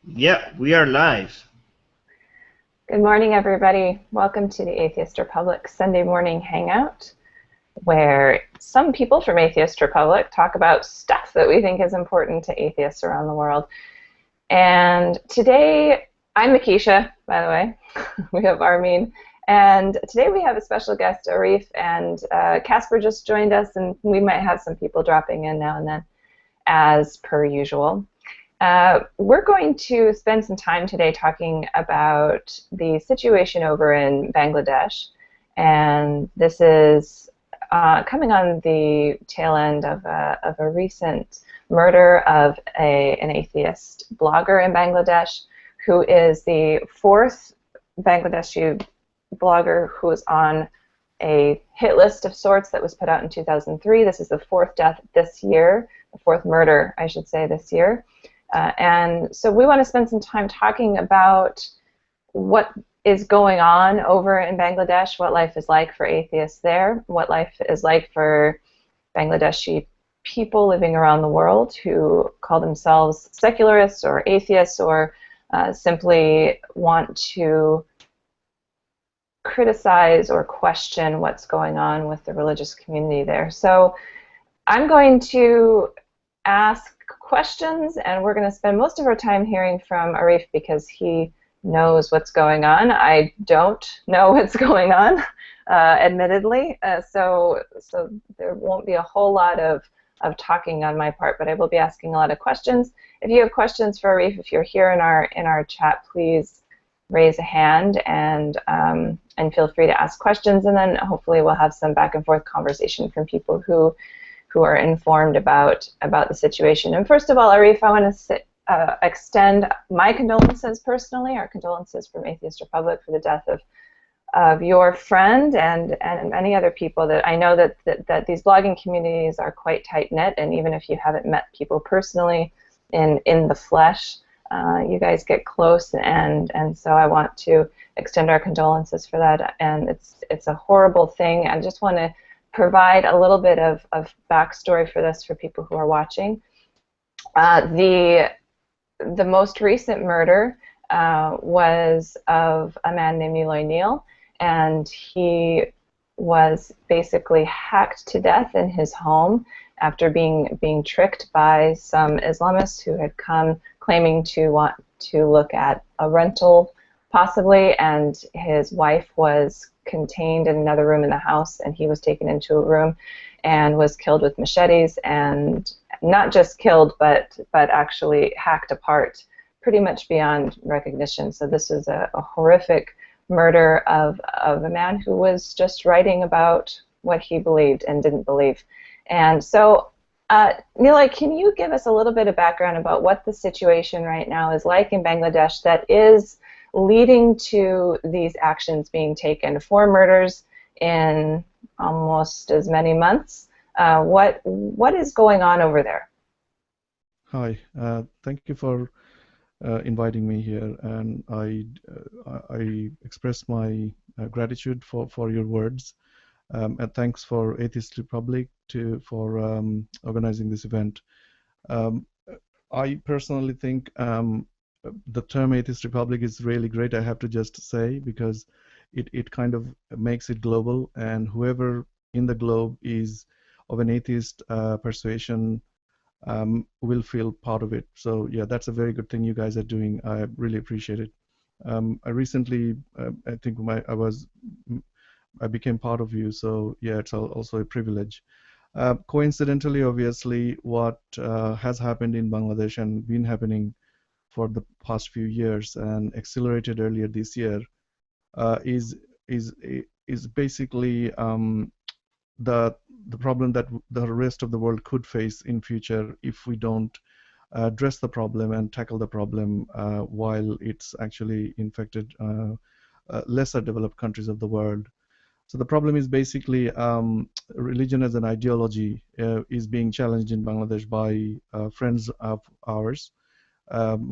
Yeah, we are live. Good morning, everybody. Welcome to the Atheist Republic Sunday morning hangout, where some people from Atheist Republic talk about stuff that we think is important to atheists around the world. And today, I'm Makisha, by the way. We have Armin. And today we have a special guest, Arif, and Casper just joined us, and we might have some people dropping in now and then, as per usual. We're going to spend some time today talking about the situation over in Bangladesh, and this is coming on the tail end of a recent murder of an atheist blogger in Bangladesh, who is the fourth Bangladeshi blogger who is on a hit list of sorts that was put out in 2003. This is the fourth death this year, the fourth murder, I should say, this year. And so we want to spend some time talking about what is going on over in Bangladesh, what life is like for atheists there, what life is like for Bangladeshi people living around the world who call themselves secularists or atheists or simply want to criticize or question what's going on with the religious community there. So I'm going to ask questions, and we're going to spend most of our time hearing from Arif because he knows what's going on. I don't know what's going on, admittedly, so there won't be a whole lot of talking on my part, but I will be asking a lot of questions. If you have questions for Arif, if you're here in our chat, please raise a hand and feel free to ask questions, and then hopefully we'll have some back and forth conversation from people who are informed about the situation. And first of all, Arif, I want to extend my condolences personally, our condolences from Atheist Republic for the death of your friend and many other people. That I know that these blogging communities are quite tight-knit, and even if you haven't met people personally in the flesh, you guys get close, and so I want to extend our condolences for that. And it's a horrible thing. I just want to provide a little bit of backstory for this for people who are watching. The most recent murder was of a man named Eloy Neal, and he was basically hacked to death in his home after being tricked by some Islamists who had come claiming to want to look at a rental possibly, and his wife was contained in another room in the house, and he was taken into a room and was killed with machetes, and not just killed but actually hacked apart pretty much beyond recognition. So this is a horrific murder of a man who was just writing about what he believed and didn't believe. And so Nilay, can you give us a little bit of background about what the situation right now is like in Bangladesh that is leading to these actions being taken? Four murders in almost as many months. What is going on over there? Hi, thank you for inviting me here, and I express my gratitude for your words, and thanks for Atheist Republic for organizing this event. Um, I personally think the term Atheist Republic is really great, I have to just say, because it kind of makes it global, and whoever in the globe is of an atheist persuasion will feel part of it. So yeah, that's a very good thing you guys are doing. I really appreciate it. I recently, I think I became part of you, so yeah, it's also a privilege. Coincidentally, obviously, what has happened in Bangladesh and been happening for the past few years and accelerated earlier this year uh, is is is basically the problem that the rest of the world could face in future if we don't address the problem and tackle the problem while it's actually infected lesser developed countries of the world. So the problem is basically religion as an ideology is being challenged in Bangladesh by friends of ours,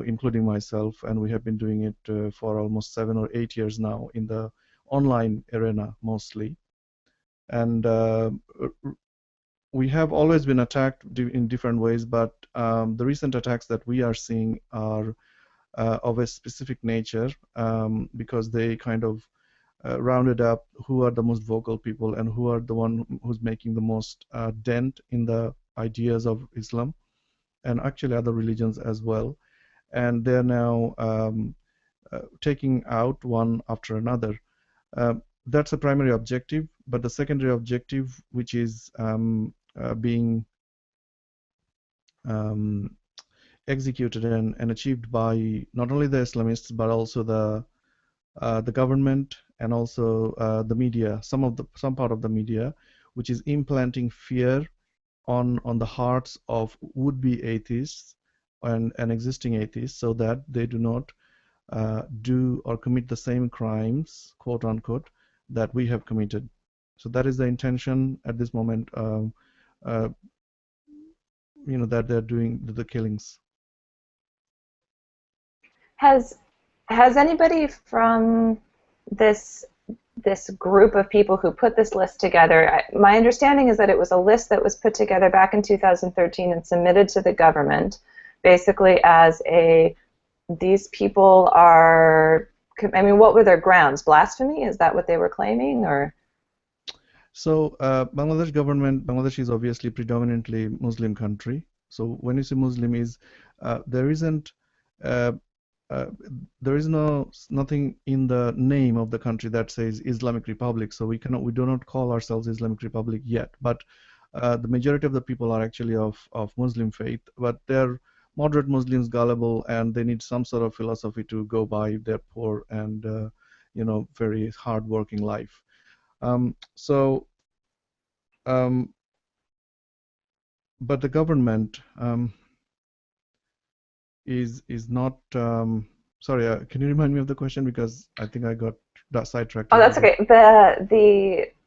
including myself, and we have been doing it for almost 7 or 8 years now in the online arena mostly. And we have always been attacked in different ways, but the recent attacks that we are seeing are of a specific nature, because they kind of rounded up who are the most vocal people and who are the one who's making the most dent in the ideas of Islam and actually other religions as well. And they're now taking out one after another. That's a primary objective, but the secondary objective, which is being executed and achieved by not only the Islamists but also the government and also the media, some part of the media, which is implanting fear on the hearts of would-be atheists and existing atheists, so that they do not do or commit the same crimes, quote unquote, that we have committed. So that is the intention at this moment. That they're doing the killings. Has anybody from this group of people who put this list together, my understanding is that it was a list that was put together back in 2013 and submitted to the government, basically as these people are, I mean, what were their grounds? Blasphemy? Is that what they were claiming, or? So Bangladesh is obviously predominantly Muslim country. So when you say Muslim, there is nothing in the name of the country that says Islamic Republic. So we do not call ourselves Islamic Republic yet. But the majority of the people are actually of Muslim faith, but they're moderate Muslims, gullible, and they need some sort of philosophy to go by their poor and very hard-working life. But the government is not. Sorry, can you remind me of the question, because I think I got sidetracked. Oh, that's okay.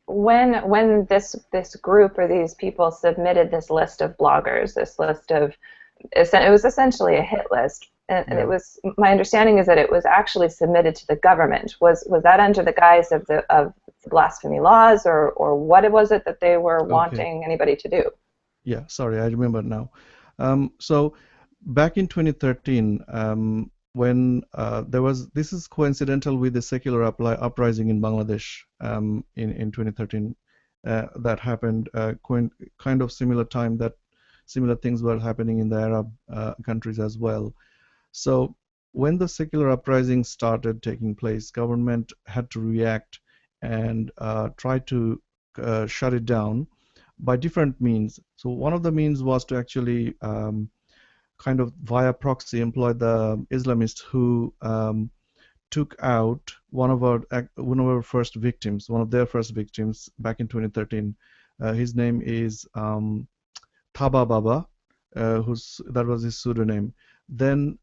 When this group or these people submitted this list of bloggers, this list of, it was essentially a hit list, and it was, my understanding is that it was actually submitted to the government. Was that under the guise of the blasphemy laws, or what was it that they were wanting anybody to do? Yeah, sorry, I remember now. So back in 2013, when this is coincidental with the secular uprising in Bangladesh in 2013, that happened kind of similar time that similar things were happening in the Arab countries as well. So when the secular uprising started taking place, government had to react and try to shut it down by different means. So one of the means was to actually kind of via proxy employ the Islamists who took out one of their first victims back in 2013. His name is Thaba Baba, that was his pseudonym. Then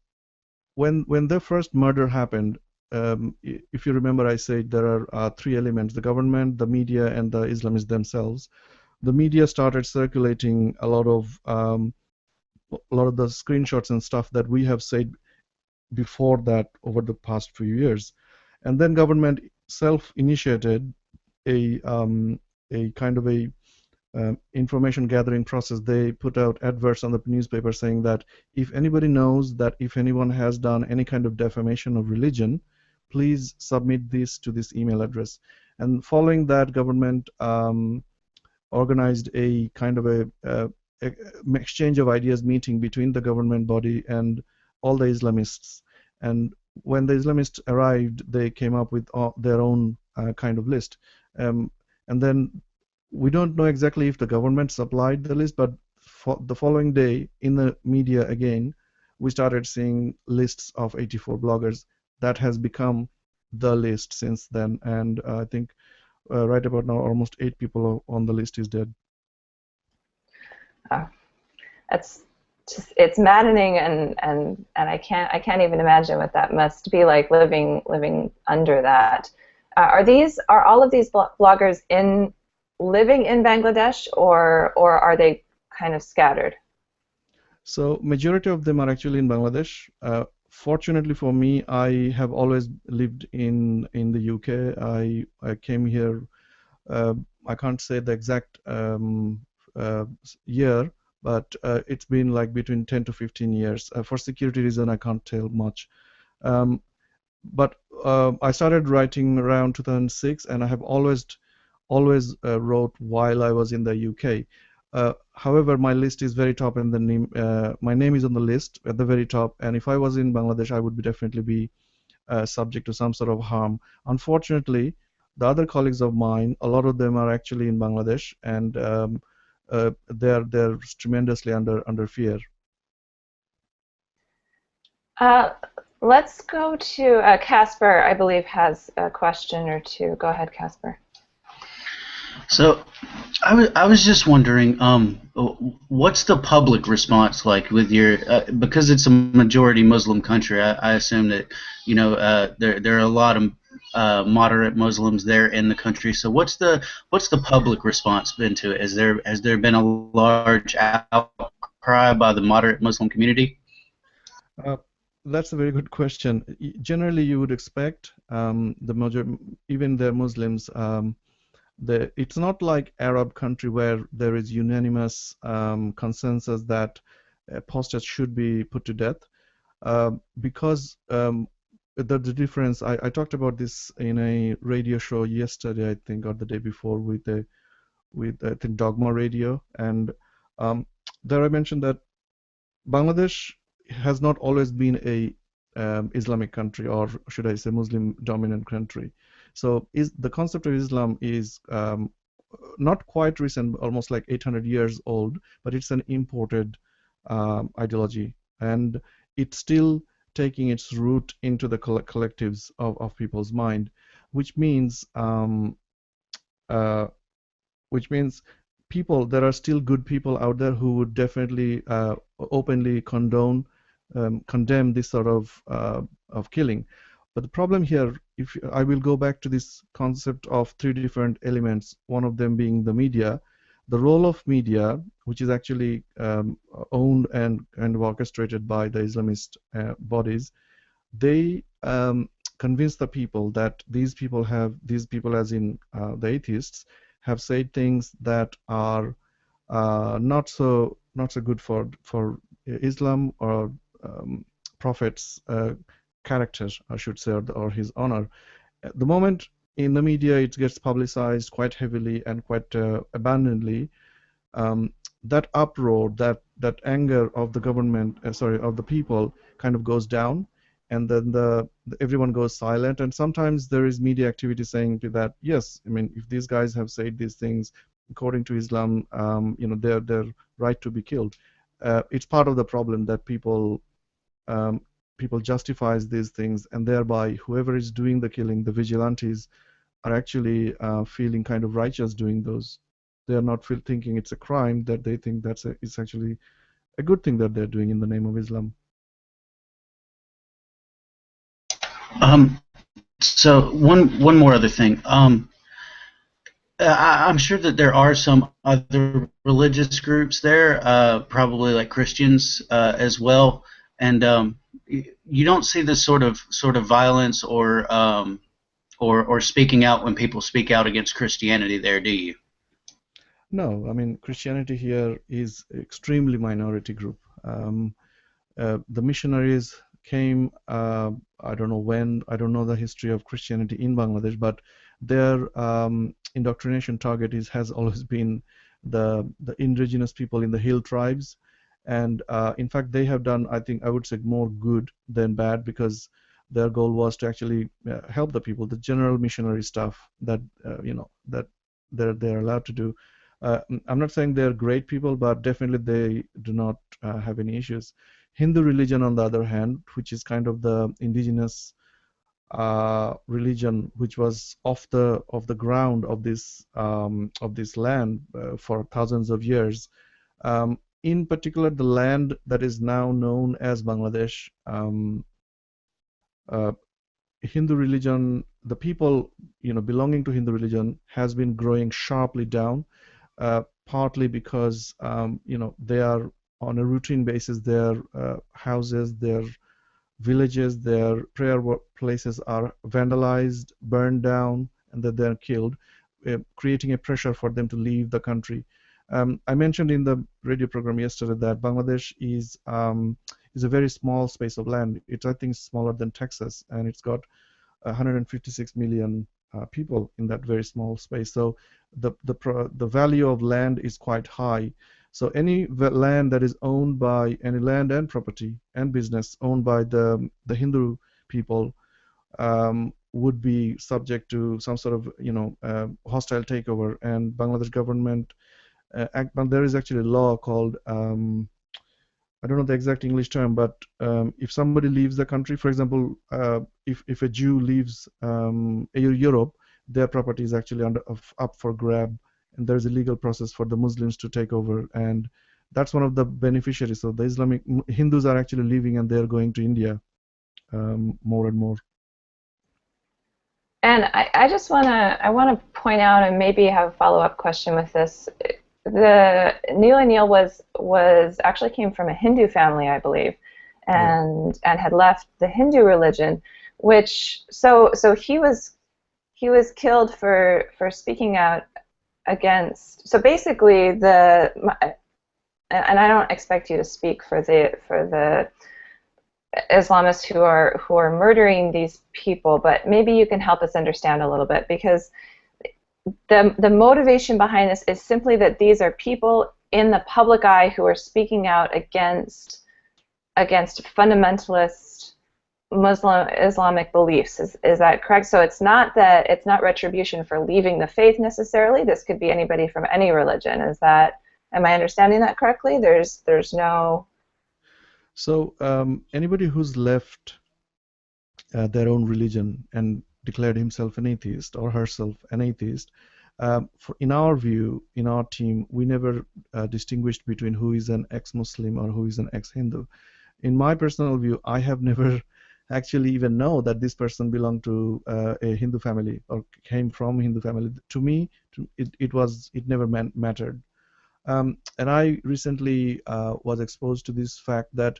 when the first murder happened, if you remember, I said there are three elements: the government, the media, and the Islamists themselves. The media started circulating a lot of the screenshots and stuff that we have said before that over the past few years, and then government self-initiated a kind of a information gathering process. They put out adverts on the newspaper saying that if anybody knows that if anyone has done any kind of defamation of religion, please submit this to this email address. And following that, government organized a kind of a exchange of ideas meeting between the government body and all the Islamists. And when the Islamists arrived, they came up with their own kind of list. And then we don't know exactly if the government supplied the list, but the following day in the media again, we started seeing lists of 84 bloggers. That has become the list since then, and I think right about now almost 8 people on the list is dead. It's maddening, and I can't even imagine what that must be like living under that. Are all of these bloggers living in Bangladesh, or are they kind of scattered? So majority of them are actually in Bangladesh. Fortunately for me, I have always lived in the UK. I came here. I can't say the exact year, but it's been like between 10 to 15 years. For security reason, I can't tell much. But I started writing around 2006, and I have always wrote while I was in the UK. However, my list is very top, and the name, my name is on the list at the very top. And if I was in Bangladesh, I would definitely be subject to some sort of harm. Unfortunately, the other colleagues of mine, a lot of them are actually in Bangladesh, and they're tremendously under fear. Let's go to Casper, I believe, has a question or two. Go ahead, Casper. So I was just wondering, what's the public response like with your, because it's a majority Muslim country, I assume that, you know, there are a lot of moderate Muslims there in the country. So what's the public response been to it? Has there been a large outcry by the moderate Muslim community? That's a very good question. Generally, you would expect even the Muslims. It's not like Arab country where there is unanimous consensus that apostates should be put to death, because the difference. I talked about this in a radio show yesterday, I think, or the day before, with I think Dogma Radio, and there I mentioned that Bangladesh has not always been a Islamic country, or should I say Muslim dominant country. So the concept of Islam is not quite recent, almost like 800 years old, but it's an imported ideology, and it's still taking its root into the collectives of people's mind, which means there are still good people out there who would definitely openly condemn this sort of killing. But the problem here, if I will go back to this concept of three different elements, one of them being the media, the role of media, which is actually owned and orchestrated by the Islamist bodies, they convince the people that these people, as in the atheists, have said things that are not so good for Islam or Prophet's character, I should say, or his honor. At the moment in the media it gets publicized quite heavily and quite abundantly, that uproar, that anger of the government, of the people, kind of goes down, and then everyone goes silent. And sometimes there is media activity saying to that, yes, I mean, if these guys have said these things according to Islam, they're right to be killed. It's part of the problem that people justifies these things, and thereby whoever is doing the killing, the vigilantes, are actually feeling kind of righteous doing those. They are not thinking it's a crime, that they think it's actually a good thing that they're doing in the name of Islam. So one more other thing. I'm sure that there are some other religious groups there, probably like Christians as well, and you don't see this sort of violence or speaking out when people speak out against Christianity there, do you? No, I mean, Christianity here is extremely minority group. The missionaries came, I don't know when, I don't know the history of Christianity in Bangladesh, but their indoctrination target has always been the indigenous people in the hill tribes. And in fact, they have done, I would say, more good than bad, because their goal was to actually help the people, the general missionary stuff that that they're allowed to do. I'm not saying they're great people, but definitely they do not have any issues. Hindu religion, on the other hand, which is kind of the indigenous religion, which was off the ground of this land for thousands of years. In particular, the land that is now known as Bangladesh, Hindu religion, the people belonging to Hindu religion has been growing sharply down, partly because they are on a routine basis, their houses, their villages, their prayer places are vandalized, burned down, and that they're killed, creating a pressure for them to leave the country. I mentioned in the radio program yesterday that Bangladesh is is a very small space of land. It's, I think, smaller than Texas, and it's got 156 million people in that very small space. So the value of land is quite high. So any land that is owned by any land and property and business owned by the Hindu people would be subject to some sort of hostile takeover. And Bangladesh government there is actually a law called I don't know the exact English term, but if somebody leaves the country, for example, if a Jew leaves Europe, their property is actually up for grab, and there is a legal process for the Muslims to take over, and that's one of the beneficiaries. So the Islamic Hindus are actually leaving, and they're going to India more and more. And I just want to point out, and maybe have a follow-up question with this. The Neil O'Neill was actually came from a Hindu family, I believe, and had left the Hindu religion, which so he was killed for speaking out against. So basically, and I don't expect you to speak for the Islamists who are murdering these people, but maybe you can help us understand a little bit, because the motivation behind this is simply that these are people in the public eye who are speaking out against fundamentalist Islamic beliefs. Is that correct? So it's not retribution for leaving the faith necessarily. This could be anybody from any religion. Am I understanding that correctly? There's no. So anybody who's left their own religion and declared himself an atheist or herself an atheist, in our view, in our team, we never distinguished between who is an ex-Muslim or who is an ex-Hindu. In my personal view, I have never actually even know that this person belonged to a Hindu family or came from a Hindu family. To me, it never mattered. And I recently was exposed to this fact that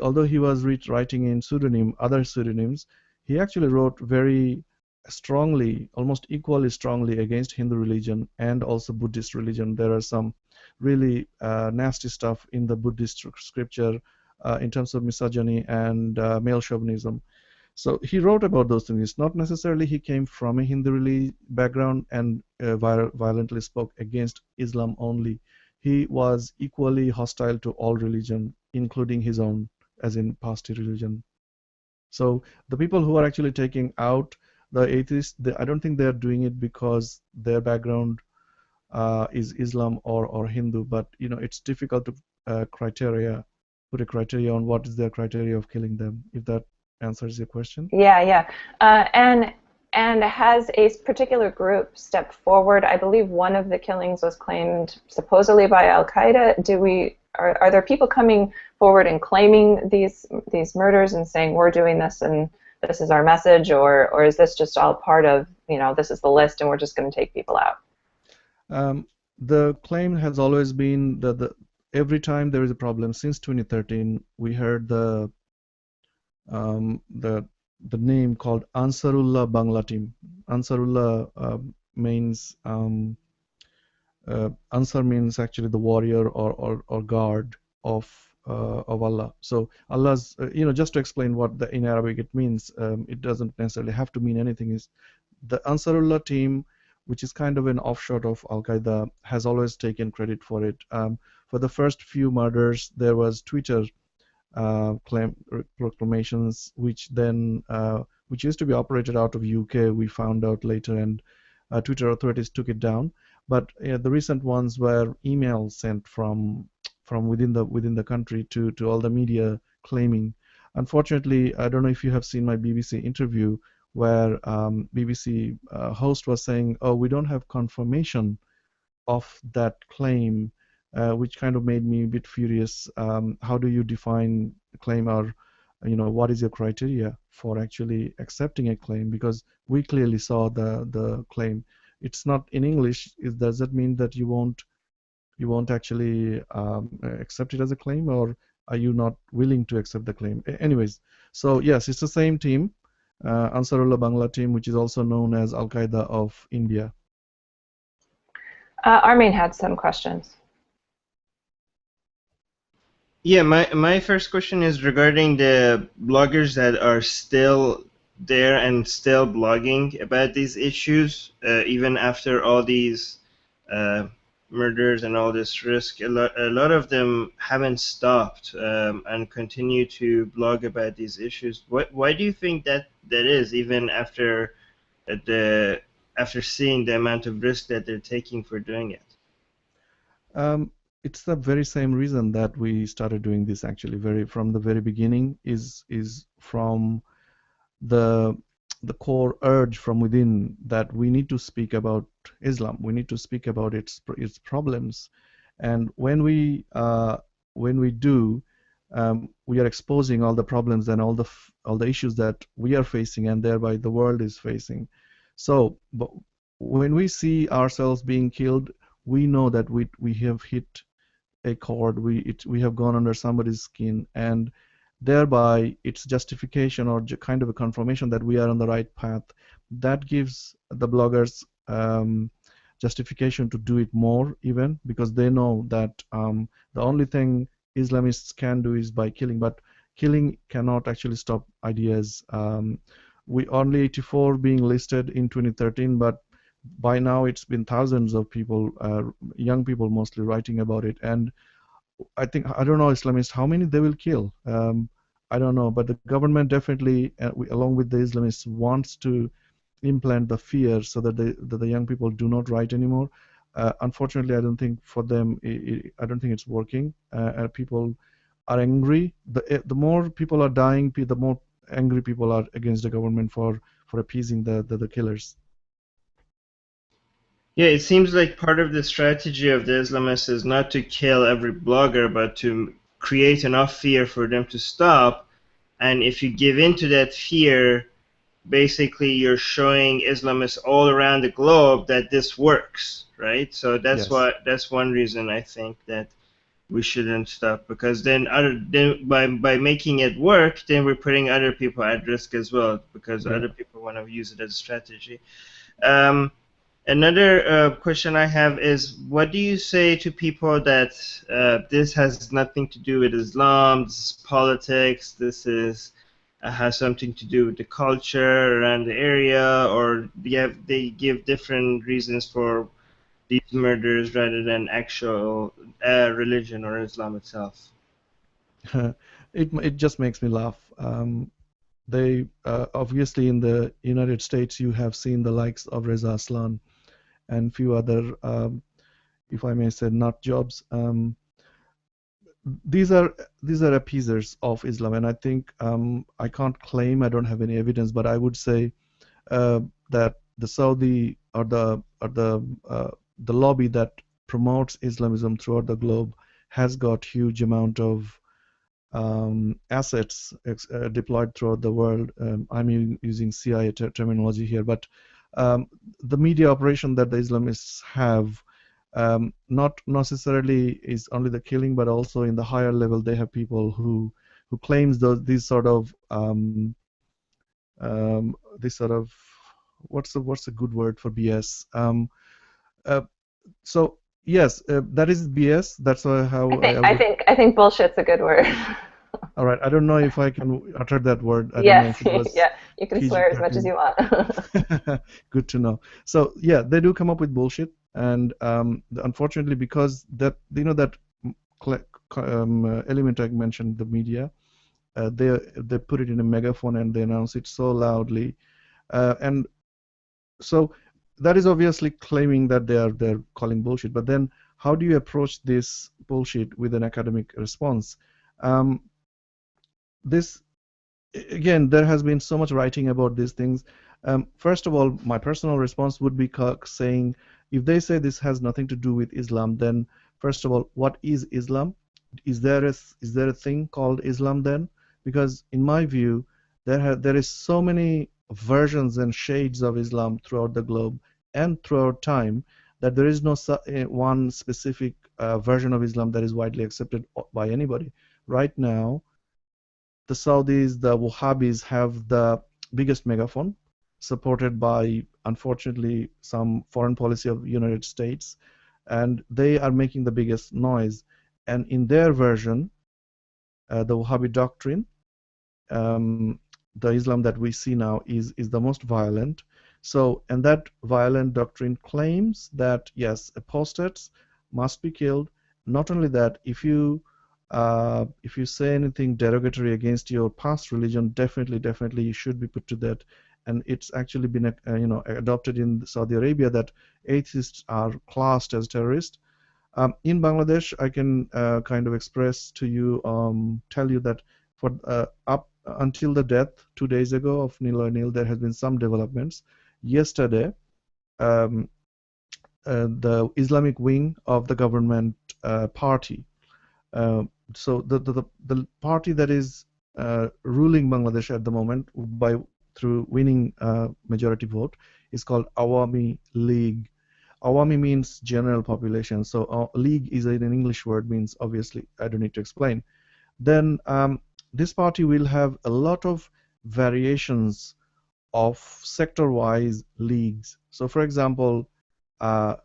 although he was writing in other pseudonyms, he actually wrote very strongly, almost equally strongly, against Hindu religion and also Buddhist religion. There are some really nasty stuff in the Buddhist scripture in terms of misogyny and male chauvinism. So he wrote about those things. Not necessarily he came from a Hindu background and violently spoke against Islam only. He was equally hostile to all religion, including his own, as in Pasti religion. So the people who are actually taking out the atheists, I don't think they're doing it because their background is Islam or Hindu, but it's difficult to put a criteria on what is their criteria of killing them, if that answers your question. Yeah. And has a particular group stepped forward? I believe one of the killings was claimed supposedly by Al-Qaeda. Are there people coming forward and claiming these murders and saying we're doing this and this is our message, or is this just all part of this is the list and we're just going to take people out? The claim has always been that every time there is a problem since 2013, we heard the name called Ansarullah Bangla team. Ansarullah means Ansar means actually the warrior or guard of Allah. So Allah's just to explain what in Arabic it means, it doesn't necessarily have to mean anything. Is the Ansarullah team, which is kind of an offshoot of Al-Qaeda, has always taken credit for it. For the first few murders, there was Twitter proclamations, which used to be operated out of UK. We found out later, and Twitter authorities took it down. But the recent ones were emails sent from within the country to all the media claiming. Unfortunately, I don't know if you have seen my BBC interview where BBC host was saying, "Oh, we don't have confirmation of that claim," which kind of made me a bit furious. How do you define a claim, or what is your criteria for actually accepting a claim? Because we clearly saw the claim. It's not in English. Does that mean that you won't actually accept it as a claim, or are you not willing to accept the claim? Anyways, so yes, it's the same team, Ansarullah Bangla team, which is also known as Al-Qaeda of India. Armin had some questions. Yeah, my first question is regarding the bloggers that are still there and still blogging about these issues, even after all these uh, murders and all this risk. A lot of them haven't stopped and continue to blog about these issues. Why do you think that is, even the after seeing the amount of risk that they're taking for doing it? Um, it's the very same reason that we started doing this actually from the very beginning is from the the core urge from within that we need to speak about Islam. We need to speak about its problems, and when we do, we are exposing all the problems and all the issues that we are facing, and thereby the world is facing. So, but when we see ourselves being killed, we know that we have hit a chord, we have gone under somebody's skin, and thereby it's justification or kind of a confirmation that we are on the right path. That gives the bloggers justification to do it more, even because they know that the only thing Islamists can do is by killing, but killing cannot actually stop ideas. We only 84 being listed in 2013, but by now it's been thousands of people, young people mostly, writing about it. And I don't know Islamists how many they will kill. I don't know, but the government definitely, along with the Islamists, wants to implant the fear so that the young people do not write anymore. Unfortunately, I don't think for them, I don't think it's working. People are angry. The more people are dying, the more angry people are against the government for appeasing the killers. Yeah, it seems like part of the strategy of the Islamists is not to kill every blogger, but to create enough fear for them to stop. And if you give in to that fear, basically you're showing Islamists all around the globe that this works, right? So Yes. that's one reason I think that we shouldn't stop, because then by making it work, then we're putting other people at risk as well, because Yeah. other people want to use it as a strategy. Another question I have is, what do you say to people that this has nothing to do with Islam, this is politics, this is has something to do with the culture around the area, or they give different reasons for these murders rather than actual religion or Islam itself? It just makes me laugh. They obviously in the United States you have seen the likes of Reza Aslan and few other, if I may say, nut jobs. These are appeasers of Islam, and I think I can't claim, I don't have any evidence, but I would say that the Saudi or the lobby that promotes Islamism throughout the globe has got huge amount of assets deployed throughout the world. I'm using CIA terminology here, but the media operation that the Islamists have, not necessarily is only the killing, but also in the higher level they have people who claims these sort of this sort of, what's a good word for BS? Uh, so yes, that is BS. That's how I think bullshit's a good word. All right, I don't know if I can utter that word. I don't know Yes, if it was yeah, you can swear as much as you want. Good to know. So yeah, they do come up with bullshit, and unfortunately, because that that element I mentioned, the media, they put it in a megaphone and they announce it so loudly, and so that is obviously claiming that they're calling bullshit. But then, how do you approach this bullshit with an academic response? This Again, there has been so much writing about these things. First of all, my personal response would be saying, if they say this has nothing to do with Islam, then first of all, what is Islam? Is there a thing called Islam then? Because in my view, there is so many versions and shades of Islam throughout the globe and throughout time that there is no one specific version of Islam that is widely accepted by anybody. Right now, the Saudis, the Wahhabis have the biggest megaphone, supported by, unfortunately, some foreign policy of the United States, and they are making the biggest noise. And in their version, the Wahhabi doctrine, the Islam that we see now is the most violent. So, and that violent doctrine claims that yes, apostates must be killed. Not only that, if you say anything derogatory against your past religion, definitely you should be put to death. And it's actually been adopted in Saudi Arabia that atheists are classed as terrorists. In Bangladesh, I can kind of express to you, tell you that for up until the death 2 days ago of Nil, there has been some developments. Yesterday, the Islamic wing of the government party, so the party that is ruling Bangladesh at the moment through winning majority vote is called Awami League. Awami means general population, so league is an English word, means obviously I don't need to explain. Then this party will have a lot of variations of sector-wise leagues. So for example, a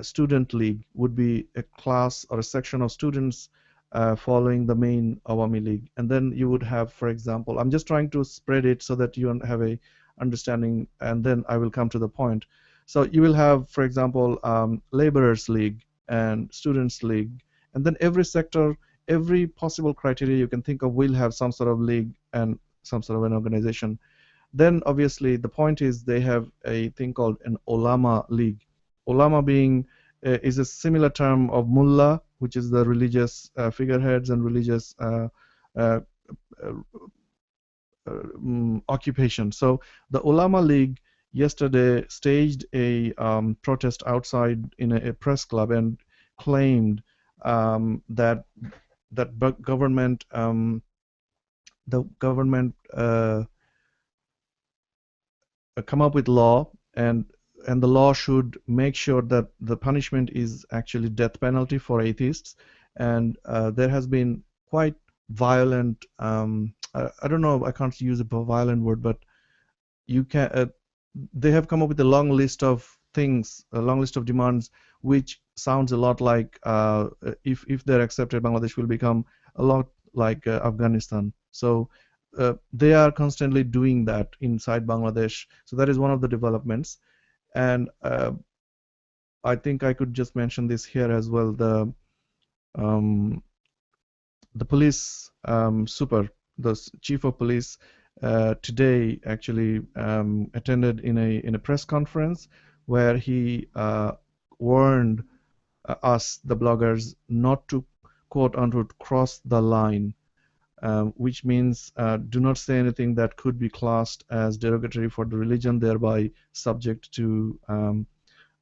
student league would be a class or a section of students following the main Awami League. And then you would have, for example, I'm just trying to spread it so that you have a understanding, and then I will come to the point. So you will have, for example, Laborers League and Students League, and then every sector, every possible criteria you can think of will have some sort of league and some sort of an organization. Then obviously the point is they have a thing called an Ulama League. Ulama being is a similar term of mullah, which is the religious figureheads and religious occupation. So the Ulama League yesterday staged a protest outside in a press club and claimed that government come up with law, and the law should make sure that the punishment is actually death penalty for atheists. And there has been quite violent, I don't know, I can't use a violent word, but you can. They have come up with a long list of things, a long list of demands, which sounds a lot like if they're accepted, Bangladesh will become a lot like Afghanistan. So they are constantly doing that inside Bangladesh. So that is one of the developments. And I think I could just mention this here as well. The police the chief of police today actually attended in a press conference where he warned us, the bloggers, not to quote unquote cross the line, which means do not say anything that could be classed as derogatory for the religion, thereby subject to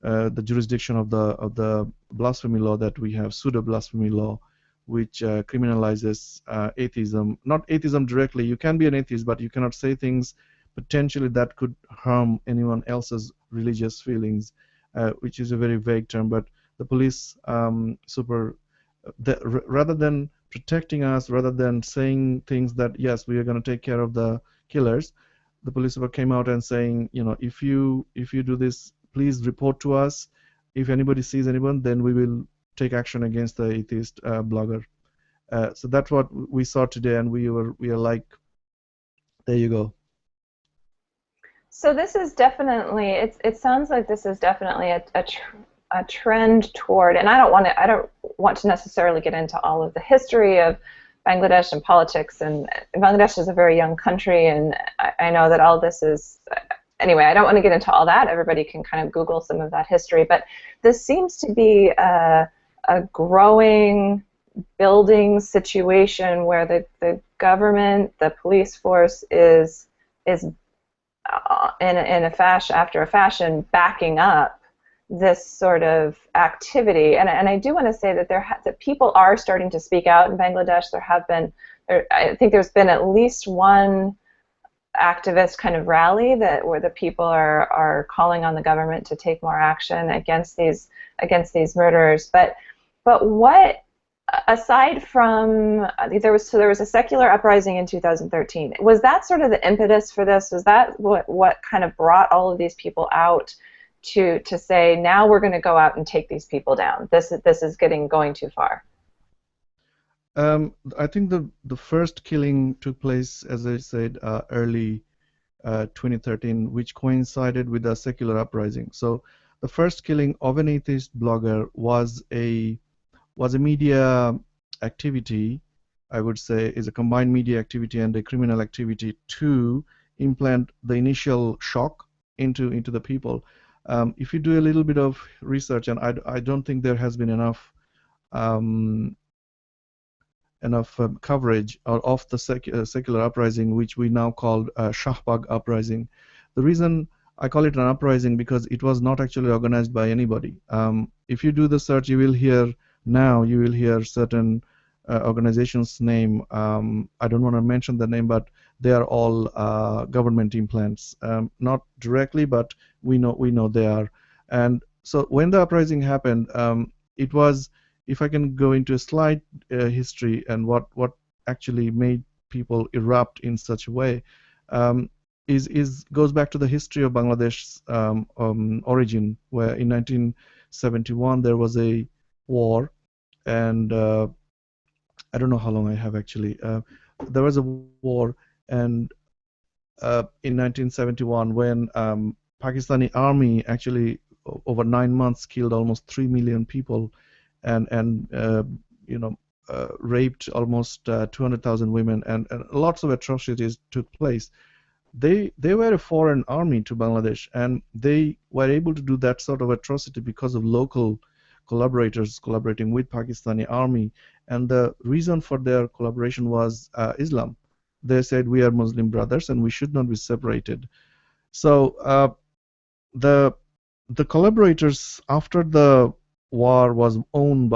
the jurisdiction of the blasphemy law that we have, pseudo-blasphemy law, which criminalizes atheism. Not atheism directly. You can be an atheist, but you cannot say things potentially that could harm anyone else's religious feelings, which is a very vague term. But the police, rather than protecting us, rather than saying things that yes, we are going to take care of the killers, the police came out and saying, if you do this, please report to us. If anybody sees anyone, then we will take action against the atheist blogger. So that's what we saw today, and we are like, there you go. So this is definitely, it sounds like this is definitely a trend toward, and I don't want to necessarily get into all of the history of Bangladesh and politics, and Bangladesh is a very young country, and I know that all this is, anyway, I don't want to get into all that. Everybody can kind of Google some of that history, but this seems to be a growing, building situation where the government, the police force is in a fashion, after a fashion, backing up this sort of activity. And I do want to say that that people are starting to speak out in Bangladesh. I think there's been at least one activist kind of rally where the people are calling on the government to take more action against these murders. But what, aside from there was a secular uprising in 2013, was that sort of the impetus for this? Was that what kind of brought all of these people out to say, now we're going to go out and take these people down? This is going too far? I think the first killing took place, as I said, early 2013, which coincided with the secular uprising. So the first killing of an atheist blogger was a media activity. I would say is a combined media activity and a criminal activity to implant the initial shock into the people. If you do a little bit of research, and I don't think there has been enough um, coverage of the secular uprising, which we now call Shahbag uprising. The reason I call it an uprising because it was not actually organized by anybody. If you do the search, you will hear certain organizations' name. I don't want to mention the name, but they are all government implants. Not directly, but we know they are. And so when the uprising happened, it was, if I can go into a slight history and what actually made people erupt in such a way, is goes back to the history of Bangladesh's origin, where in 1971 there was a war, and I don't know how long I have actually. There was a war, and in 1971 when Pakistani army actually over 9 months killed almost 3 million people, and raped almost 200,000 women, and lots of atrocities took place. They were a foreign army to Bangladesh, and they were able to do that sort of atrocity because of local collaborators collaborating with Pakistani army. And the reason for their collaboration was Islam. They said we are Muslim brothers and we should not be separated. So the collaborators, after the war was owned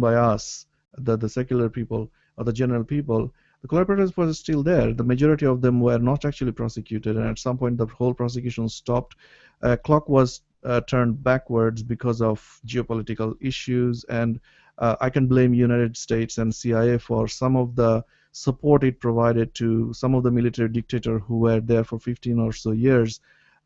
by us, the secular people or the general people, the collaborators were still there. The majority of them were not actually prosecuted, and at some point the whole prosecution stopped. Clock was turned backwards because of geopolitical issues, and I can blame United States and CIA for some of the support it provided to some of the military dictators who were there for 15 or so years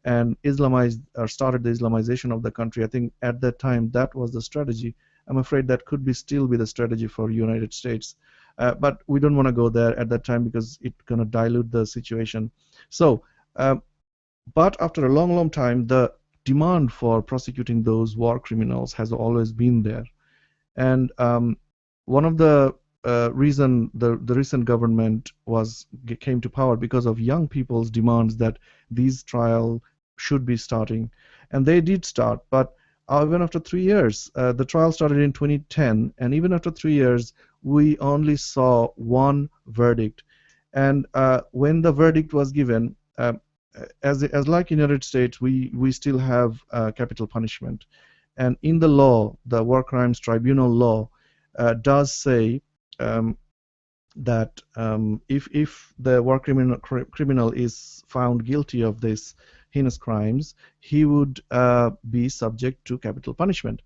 and Islamized or started the Islamization of the country. I think at that time that was the strategy. I'm afraid that could be still be the strategy for United States, but we don't want to go there at that time because it's going to dilute the situation. So, but after a long time, the demand for prosecuting those war criminals has always been there, and one of the reason the recent government came to power because of young people's demands that these trials should be starting, and they did start. But even after 3 years, the trial started in 2010, and even after 3 years, we only saw one verdict. And when the verdict was given, as like in the United States, we still have capital punishment, and in the law, the War Crimes Tribunal law does say that if the war criminal is found guilty of this heinous crimes, he would be subject to capital punishment.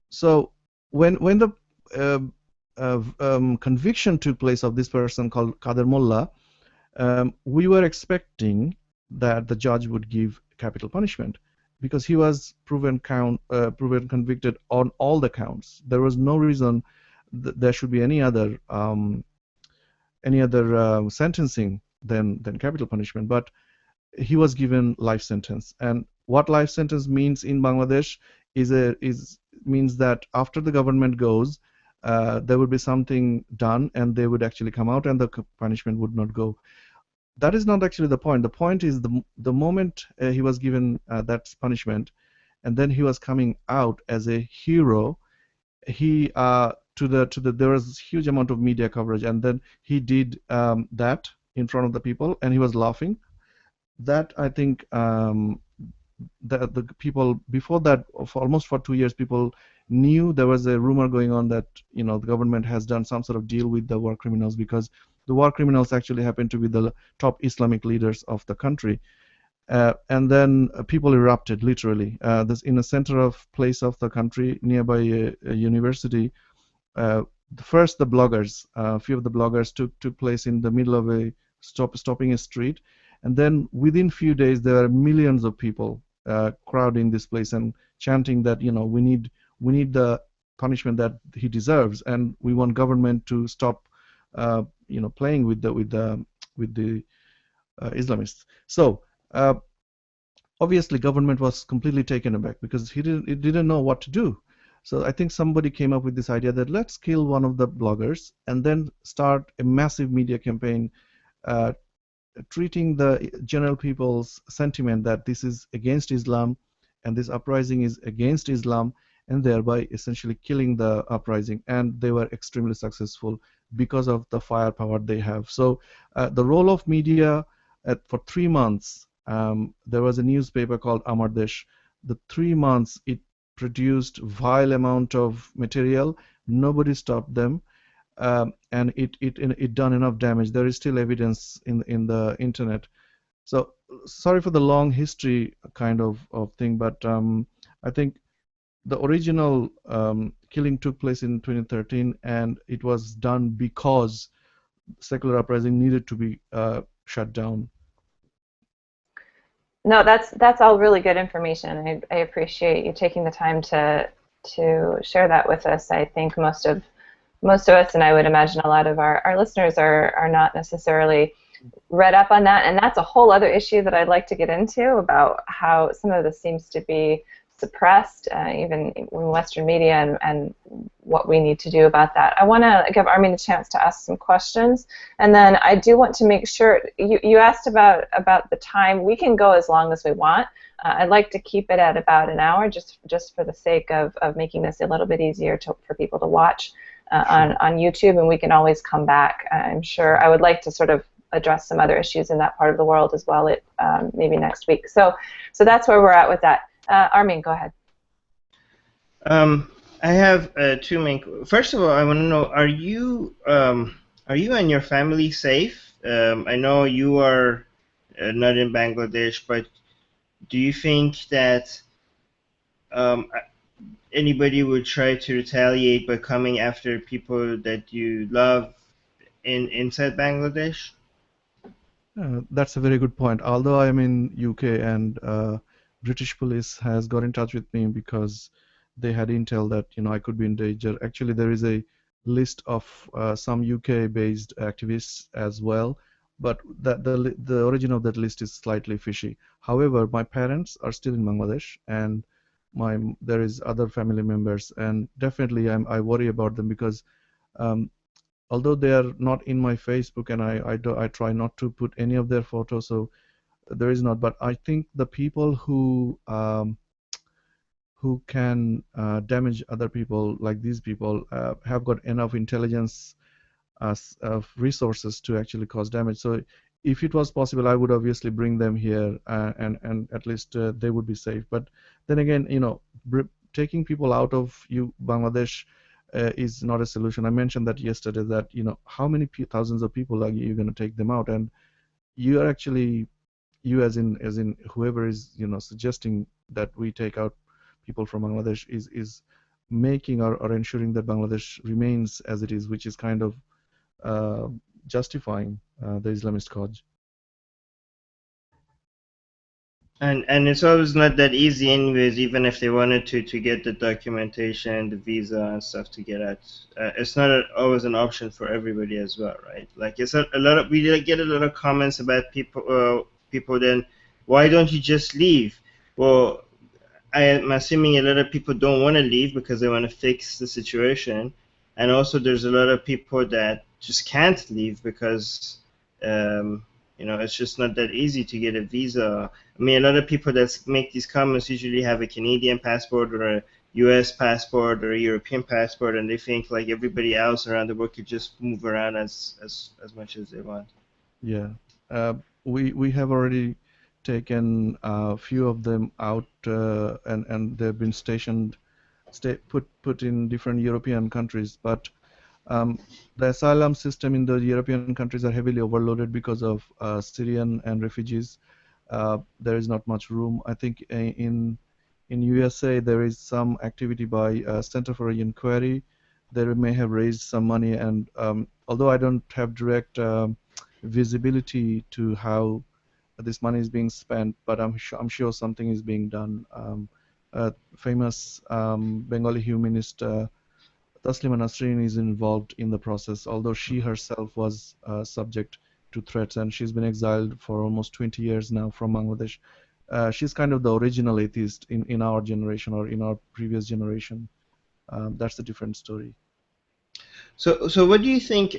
So when the conviction took place of this person called Kader Molla, we were expecting that the judge would give capital punishment because he was proven convicted on all the counts. There was no reason there should be any other sentencing than capital punishment, but he was given life sentence. And what life sentence means in Bangladesh means that after the government goes, there would be something done, and they would actually come out, and the punishment would not go. That is not actually the point. The point is the moment he was given that punishment, and then he was coming out as a hero. He there was huge amount of media coverage, and then he did that in front of the people, and he was laughing. That I think the people before that, for 2 years, people knew there was a rumor going on that the government has done some sort of deal with the war criminals, because the war criminals actually happen to be the top Islamic leaders of the country. And then people erupted, literally. This in the center of place of the country, nearby a university. First, the bloggers, a few of the bloggers took place in the middle of a stopping a street, and then within few days there were millions of people crowding this place and chanting that we need the punishment that he deserves, and we want government to stop, playing with the Islamists. So obviously, government was completely taken aback because it didn't know what to do. So I think somebody came up with this idea that let's kill one of the bloggers and then start a massive media campaign, uh, treating the general people's sentiment that this is against Islam and this uprising is against Islam, and thereby essentially killing the uprising. And they were extremely successful because of the firepower they have. So the role of media for 3 months, there was a newspaper called Amar Desh. The 3 months it produced vile amount of material. Nobody stopped them, and it done enough damage. There is still evidence in the internet. So sorry for the long history kind of thing, but I think the original killing took place in 2013, and it was done because secular uprising needed to be shut down. No, that's all really good information. I appreciate you taking the time to share that with us. I think most of us, and I would imagine a lot of our listeners are not necessarily read up on that, and that's a whole other issue that I'd like to get into about how some of this seems to be suppressed, even in Western media, and what we need to do about that. I want to give Armin a chance to ask some questions, and then I do want to make sure, you asked about the time. We can go as long as we want. I'd like to keep it at about an hour, just for the sake of making this a little bit easier for people to watch on YouTube, and we can always come back. I'm sure I would like to sort of address some other issues in that part of the world as well, maybe next week. So that's where we're at with that. Armin, go ahead. I have two main. First of all, I want to know: Are you and your family safe? I know you are not in Bangladesh, but do you think that anybody would try to retaliate by coming after people that you love inside Bangladesh? That's a very good point. Although I'm in UK, and British police has got in touch with me because they had intel that I could be in danger. Actually, there is a list of some UK-based activists as well, but the origin of that list is slightly fishy. However, my parents are still in Bangladesh, and there is other family members, and definitely I worry about them because although they are not in my Facebook, and I try not to put any of their photos, so there is not. But I think the people who can damage other people, like these people, have got enough intelligence resources to actually cause damage. So if it was possible, I would obviously bring them here, and at least they would be safe. But then again, taking people out of Bangladesh is not a solution. I mentioned that yesterday, that how many thousands of people are you going to take them out? And you are actually, you as in whoever is suggesting that we take out people from Bangladesh is making or ensuring that Bangladesh remains as it is, which is kind of justifying the Islamist cause. And it's always not that easy anyways, even if they wanted to get the documentation, the visa and stuff to get out. It's not always an option for everybody as well, right? Like it's a lot of, we get a lot of comments about people then, why don't you just leave? Well, I'm assuming a lot of people don't want to leave because they want to fix the situation, and also there's a lot of people that just can't leave because it's just not that easy to get a visa. I mean, a lot of people that make these comments usually have a Canadian passport or a U.S. passport or a European passport, and they think like everybody else around the world could just move around as much as they want. Yeah, we have already taken a few of them out, and they've been put in different European countries. But the asylum system in the European countries are heavily overloaded because of Syrian and refugees. There is not much room. I think in USA there is some activity by Center for Inquiry. They may have raised some money, and although I don't have direct visibility to how this money is being spent, but I'm sure something is being done. Famous Bengali humanist Taslima Nasrin is involved in the process, although she herself was subject to threats, and she's been exiled for almost 20 years now from Bangladesh. She's kind of the original atheist in our generation or in our previous generation. That's a different story. So what do you think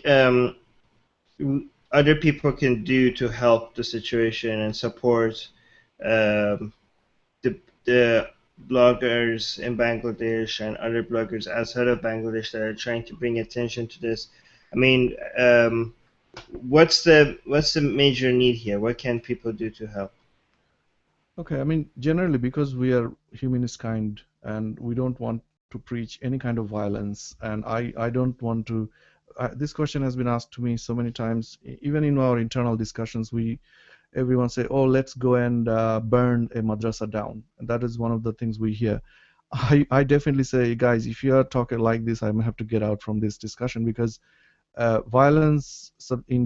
other people can do to help the situation and support the bloggers in Bangladesh and other bloggers outside of Bangladesh that are trying to bring attention to this? I mean, what's the major need here? What can people do to help? Okay, I mean, generally, because we are humanist kind and we don't want to preach any kind of violence, and I don't want to. This question has been asked to me so many times, even in our internal discussions. Everyone say, "Oh, let's go and burn a madrasa down," and that is one of the things we hear. I definitely say, guys, if you are talking like this, I may have to get out from this discussion, because violence in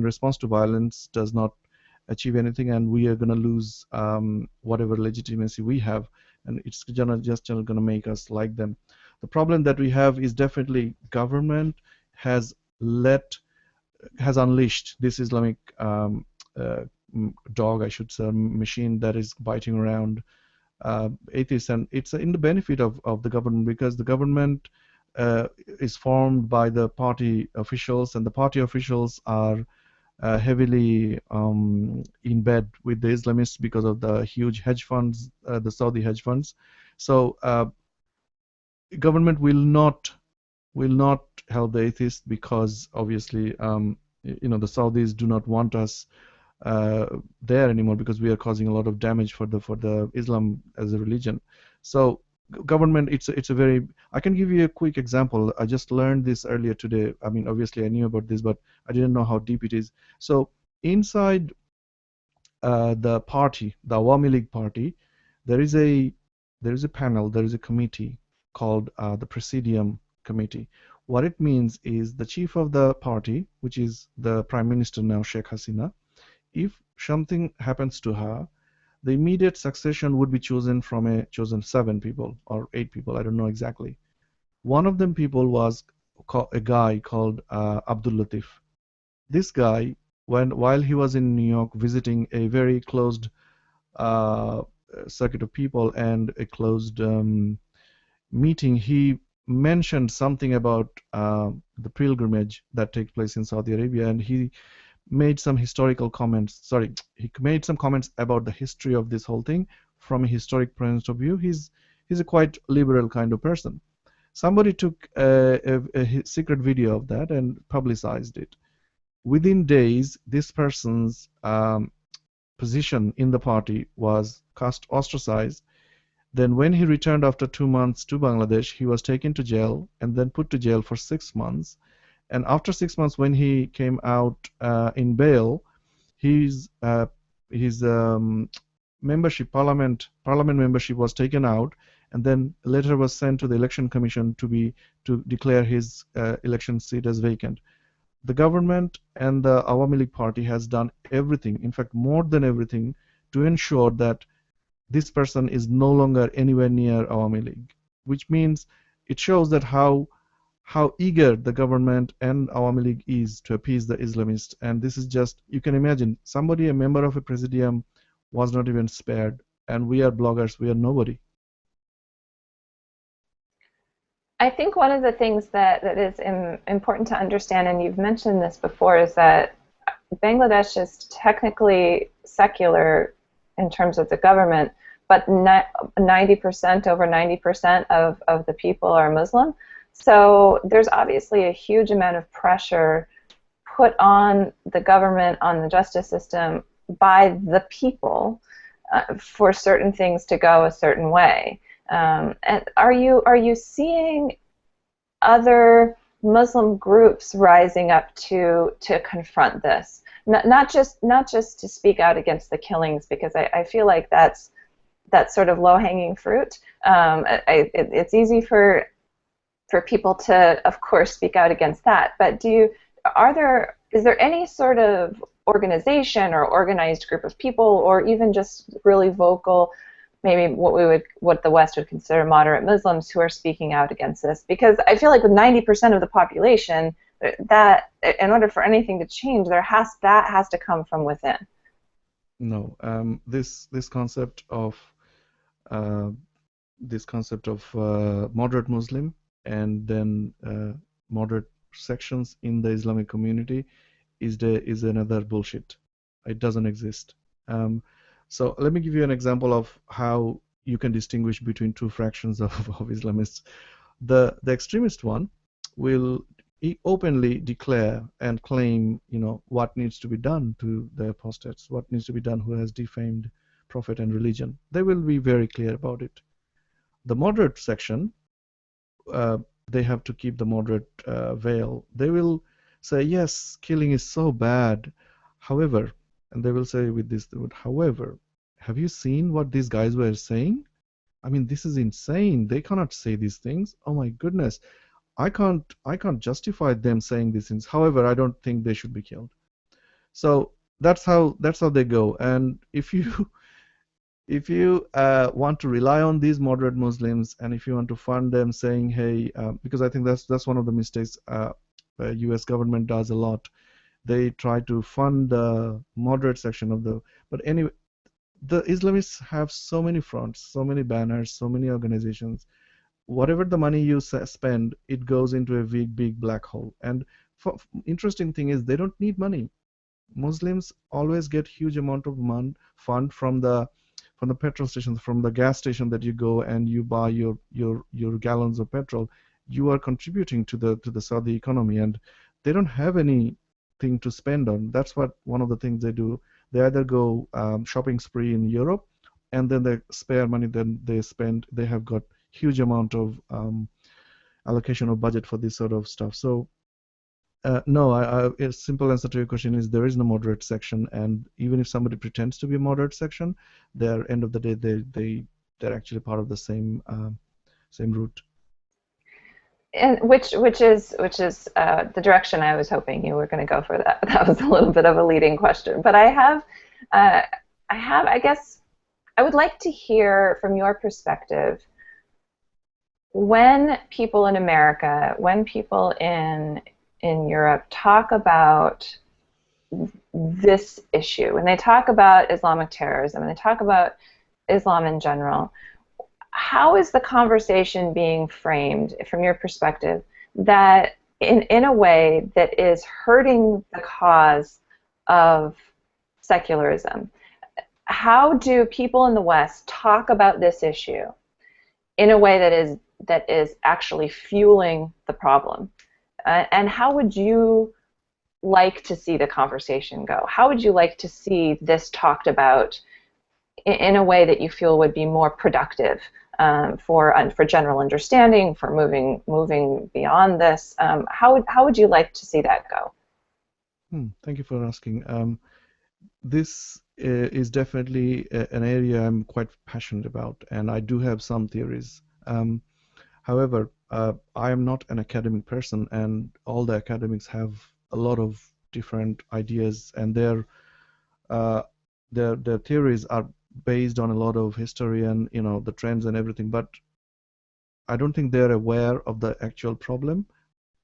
response to violence does not achieve anything, and we are going to lose whatever legitimacy we have, and it's just going to make us like them. The problem that we have is definitely government has unleashed this Islamic dog, I should say, machine that is biting around atheists, and it's in the benefit of the government, because the government is formed by the party officials, and the party officials are heavily in bed with the Islamists because of the huge hedge funds, the Saudi hedge funds. So government will not help the atheists, because obviously the Saudis do not want us there anymore, because we are causing a lot of damage for the Islam as a religion. So government, it's a very, I can give you a quick example. I just learned this earlier today. I mean, obviously I knew about this, but I didn't know how deep it is. So inside the party, the Awami League party, there is a panel, there is a committee called the Presidium Committee. What it means is the chief of the party, which is the Prime Minister now, Sheikh Hasina, if something happens to her, the immediate succession would be chosen from chosen 7 people or 8 people, I don't know exactly. One of them people was a guy called Abdul Latif. This guy, while he was in New York visiting a very closed circuit of people and a closed meeting, he mentioned something about the pilgrimage that takes place in Saudi Arabia, and he made some historical comments. Sorry, he made some comments about the history of this whole thing from a historic point of view. He's a quite liberal kind of person. Somebody took a secret video of that and publicized it. Within days, this person's position in the party was ostracized. Then when he returned after 2 months to Bangladesh, he was taken to jail and then put to jail for 6 months. And after 6 months, when he came out in bail, his membership, parliament membership was taken out, and then a letter was sent to the election commission to declare his election seat as vacant. The government and the Awami League party has done everything, in fact more than everything, to ensure that this person is no longer anywhere near Awami League, which means it shows that how eager the government and Awami League is to appease the Islamists. And this is just, you can imagine, somebody, a member of a presidium, was not even spared, and we are bloggers, we are nobody. I think one of the things that is important to understand, and you've mentioned this before, is that Bangladesh is technically secular in terms of the government, but 90%, over 90% of the people are Muslim. So there's obviously a huge amount of pressure put on the government, on the justice system, by the people for certain things to go a certain way. And are you seeing other Muslim groups rising up to confront this? Not just to speak out against the killings, because I feel like that's sort of low-hanging fruit. It's easy for people to, of course, speak out against that. But is there any sort of organization or organized group of people, or even just really vocal maybe what the West would consider moderate Muslims who are speaking out against this? Because I feel like with 90% of the population, that in order for anything to change, that has to come from within. No, this concept of moderate Muslim and then moderate sections in the Islamic community is another bullshit. It doesn't exist. So let me give you an example of how you can distinguish between two fractions of Islamists. The extremist one will openly declare and claim, what needs to be done to the apostates, what needs to be done who has defamed prophet and religion. They will be very clear about it. The moderate section, they have to keep the moderate veil. They will say, yes, killing is so bad. However, and they will say with this word, however, have you seen what these guys were saying? I mean, this is insane. They cannot say these things. Oh my goodness. I can't justify them saying these things. However, I don't think they should be killed. So that's how they go. And if you want to rely on these moderate Muslims, and if you want to fund them, saying, hey, because I think that's one of the mistakes U.S. government does a lot. They try to fund the moderate section of the. But anyway, the Islamists have so many fronts, so many banners, so many organizations. Whatever the money you spend, it goes into a big black hole. And interesting thing is, they don't need money. Muslims always get huge amount of fund from the petrol stations, from the gas station that you go and you buy your gallons of petrol. You are contributing to the Saudi economy, and they don't have anything to spend on. That's what one of the things they do. They either go shopping spree in Europe, and then the spare money then they spend. They have got huge amount of allocation of budget for this sort of stuff. So no, a simple answer to your question is there is no moderate section, and even if somebody pretends to be a moderate section, they're end of the day they're actually part of the same route. And which is the direction I was hoping you were going to go for. That was a little bit of a leading question, but I guess I would like to hear from your perspective, when people in America, when people in Europe talk about this issue, when they talk about Islamic terrorism, and they talk about Islam in general, how is the conversation being framed from your perspective that in a way that is hurting the cause of secularism? How do people in the West talk about this issue in a way that is actually fueling the problem? And how would you like to see the conversation go? How would you like to see this talked about in a way that you feel would be more productive for general understanding, for moving beyond this? How would you like to see that go? Thank you for asking. This is definitely an area I'm quite passionate about, and I do have some theories. However, I am not an academic person, and all the academics have a lot of different ideas, and their theories are based on a lot of history and the trends and everything. But I don't think they're aware of the actual problem,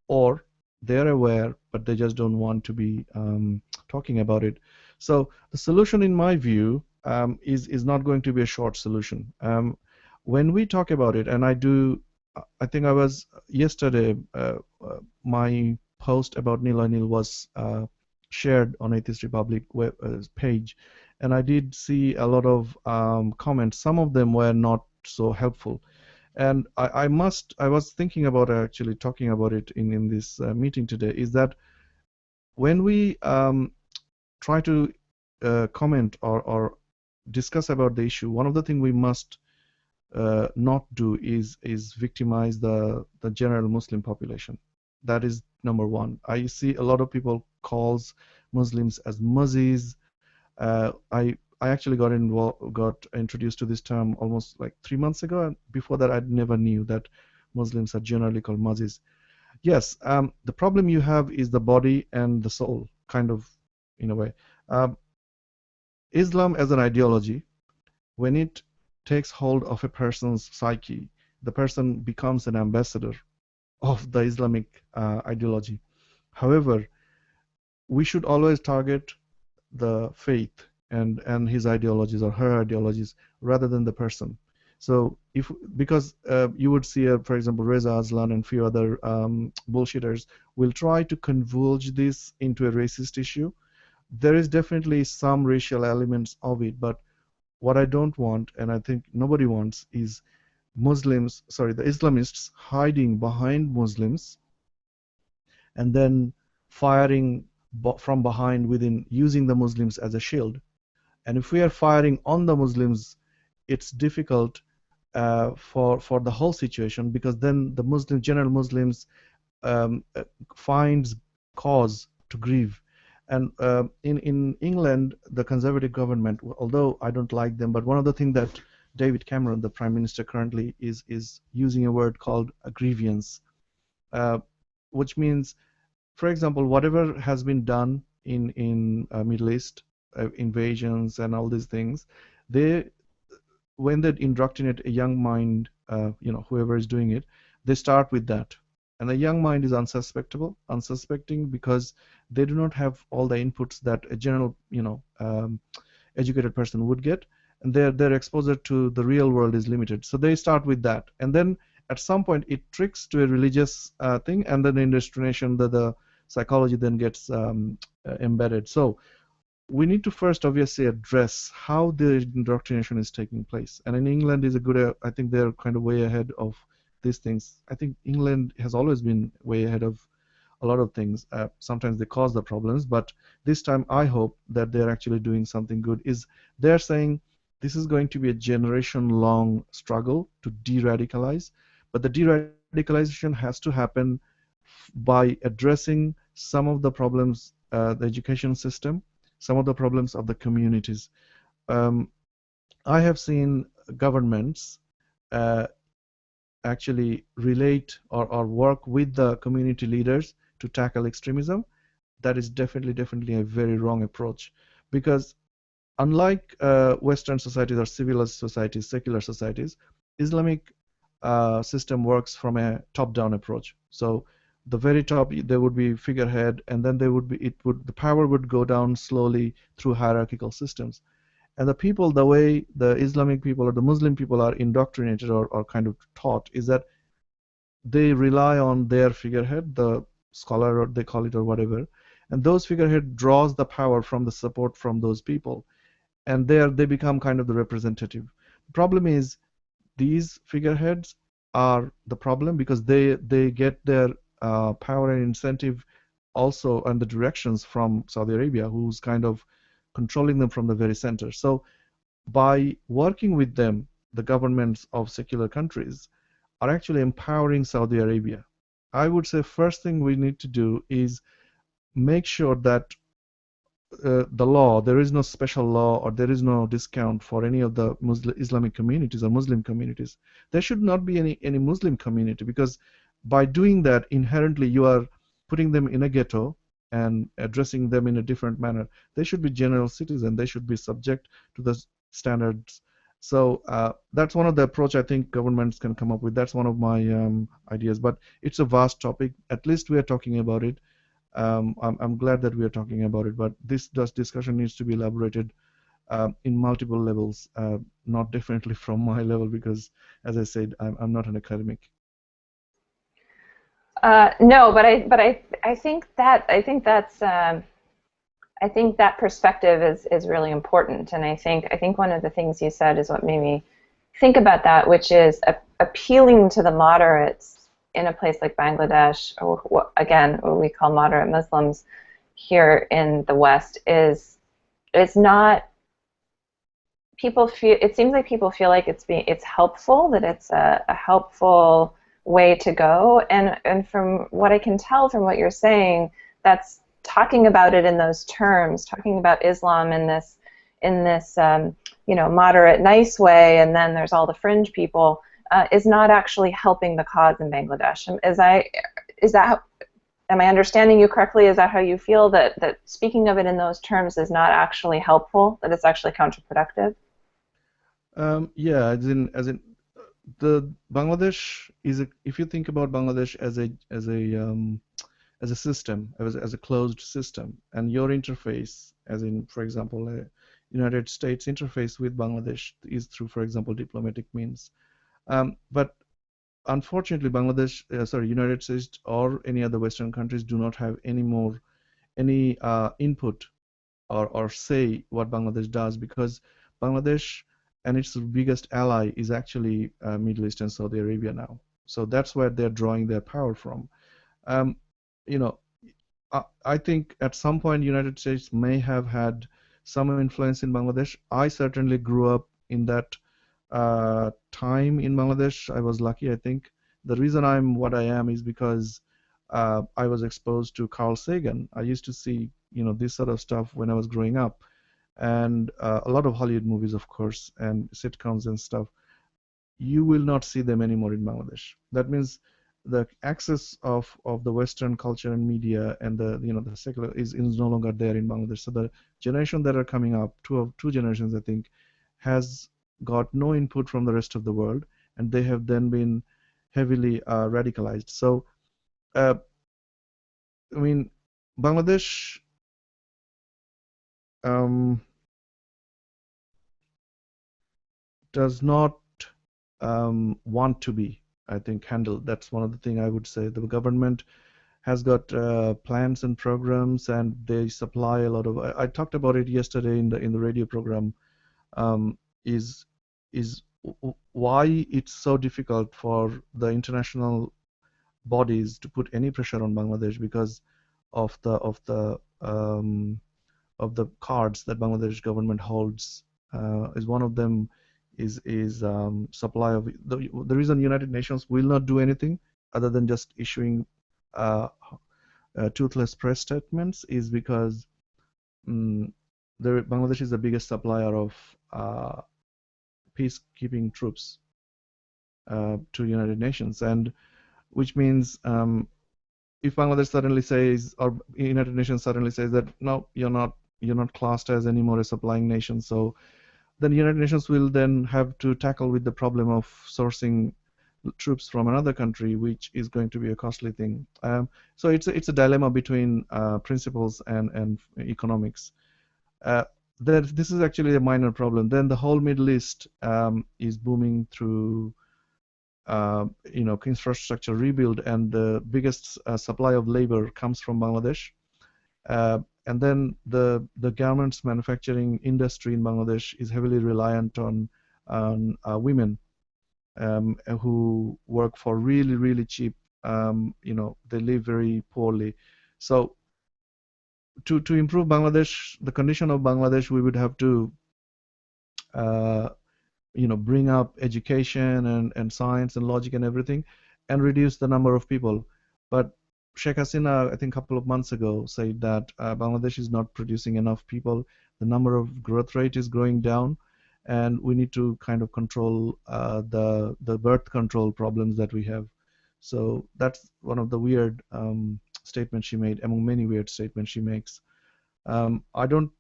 or they're aware but they just don't want to be talking about it. So the solution, in my view, is not going to be a short solution. When we talk about it, and I think I was yesterday, my post about Nil was shared on Atheist Republic page, and I did see a lot of comments. Some of them were not so helpful, and I was thinking about actually talking about it in this meeting today. Is that when we try to comment or discuss about the issue, one of the things we must not do is victimize the general Muslim population. That is number one. I see a lot of people calls Muslims as muzzies. I actually got introduced to this term almost like 3 months ago, and before that I never knew that Muslims are generally called muzzies. Yes, the problem you have is the body and the soul, kind of, in a way. Islam as an ideology, when it takes hold of a person's psyche. The person becomes an ambassador of the Islamic ideology. However, we should always target the faith and his ideologies or her ideologies rather than the person. So because you would see, for example, Reza Aslan and few other bullshitters will try to converge this into a racist issue. There is definitely some racial elements of it, but what I don't want, and I think nobody wants, is the Islamists hiding behind Muslims and then firing from behind within, using the Muslims as a shield. And if we are firing on the Muslims, it's difficult for the whole situation, because then the general Muslims finds cause to grieve. And in England, the Conservative government, although I don't like them, but one of the things that David Cameron, the Prime Minister currently, is using a word called a grievance, which means, for example, whatever has been done in Middle East, invasions and all these things, when they indoctrinate a young mind, whoever is doing it, they start with that. And the young mind is unsuspecting, because they do not have all the inputs that a general, educated person would get, and their exposure to the real world is limited. So they start with that, and then at some point it tricks to a religious thing, and then indoctrination, the psychology then gets embedded. So we need to first obviously address how the indoctrination is taking place. And in England is a good, I think they're kind of way ahead of these things. I think England has always been way ahead of a lot of things. Sometimes they cause the problems, but this time I hope that they're actually doing something good. They're saying this is going to be a generation-long struggle to de-radicalize, but the de-radicalization has to happen by addressing some of the problems, the education system, some of the problems of the communities. I have seen governments actually relate or work with the community leaders to tackle extremism. That is definitely a very wrong approach, because unlike Western societies or civilized societies, secular societies, Islamic system works from a top-down approach. So the very top, there would be figurehead, and then the power would go down slowly through hierarchical systems. And the people, the way the Islamic people or the Muslim people are indoctrinated or kind of taught, is that they rely on their figurehead, the scholar, or they call it, or whatever, and those figurehead draws the power from the support from those people, and they become kind of the representative. The problem is these figureheads are the problem, because they get their power and incentive also and the directions from Saudi Arabia, who's kind of controlling them from the very center. So by working with them, the governments of secular countries are actually empowering Saudi Arabia. I would say first thing we need to do is make sure that the law, there is no special law or there is no discount for any of the Islamic communities or Muslim communities. There should not be any Muslim community, because by doing that, inherently you are putting them in a ghetto and addressing them in a different manner. They should be general citizens. They should be subject to the standards. So that's one of the approach I think governments can come up with. That's one of my ideas. But it's a vast topic. At least we are talking about it. I'm glad that we are talking about it. But this discussion needs to be elaborated in multiple levels, not definitely from my level, because, as I said, I'm not an academic. No, but I think that perspective is really important, and I think one of the things you said is what made me think about that, which is appealing to the moderates in a place like Bangladesh, or what we call moderate Muslims here in the West, is not. It seems like people feel like it's helpful, that it's a helpful way to go, and from what I can tell from what you're saying, that's talking about it in those terms, talking about Islam in this moderate, nice way, and then there's all the fringe people, is not actually helping the cause in Bangladesh. Am I understanding you correctly? Is that how you feel, that speaking of it in those terms is not actually helpful, that it's actually counterproductive? Yeah, the Bangladesh is if you think about Bangladesh as a system, as a closed system, and your interface, as in, for example, a United States interface with Bangladesh is through, for example, diplomatic means. But unfortunately, United States or any other Western countries do not have any input or say what Bangladesh does, because Bangladesh and its biggest ally is actually Middle East and Saudi Arabia now. So that's where they're drawing their power from. Um, you know, I think at some point United States may have had some influence in Bangladesh. I certainly grew up in that time in Bangladesh. I was lucky, I think. The reason I'm what I am is because I was exposed to Carl Sagan. I used to see, this sort of stuff when I was growing up, and a lot of Hollywood movies, of course, and sitcoms and stuff. You will not see them anymore in Bangladesh. That means the access of the Western culture and media and the secular is no longer there in Bangladesh. So the generation that are coming up, two generations, I think, has got no input from the rest of the world, and they have then been heavily radicalized. So, I mean, Bangladesh does not want to be, I think, handled. That's one of the things I would say. The government has got plans and programs, and they supply a lot of. I talked about it yesterday in the radio program. Is why it's so difficult for the international bodies to put any pressure on Bangladesh, because of the cards that Bangladesh government holds. Is one of them is supply of the reason United Nations will not do anything other than just issuing toothless press statements is because Bangladesh is the biggest supplier of peacekeeping troops to United Nations, and which means if Bangladesh suddenly says, or United Nations suddenly says that no, you're not classed as anymore a supplying nation, so then United Nations will then have to tackle with the problem of sourcing troops from another country, which is going to be a costly thing. So it's a dilemma between principles and economics. This is actually a minor problem. Then the whole Middle East is booming through infrastructure rebuild, and the biggest supply of labor comes from Bangladesh. And then the garments manufacturing industry in Bangladesh is heavily reliant on women who work for really, really cheap. They live very poorly. So to improve Bangladesh, the condition of Bangladesh, we would have to bring up education and science and logic and everything, and reduce the number of people. But Sheikh Hasina, I think a couple of months ago, said that Bangladesh is not producing enough people. The number of growth rate is going down, and we need to kind of control the birth control problems that we have. So that's one of the weird statements she made, among many weird statements she makes. I don't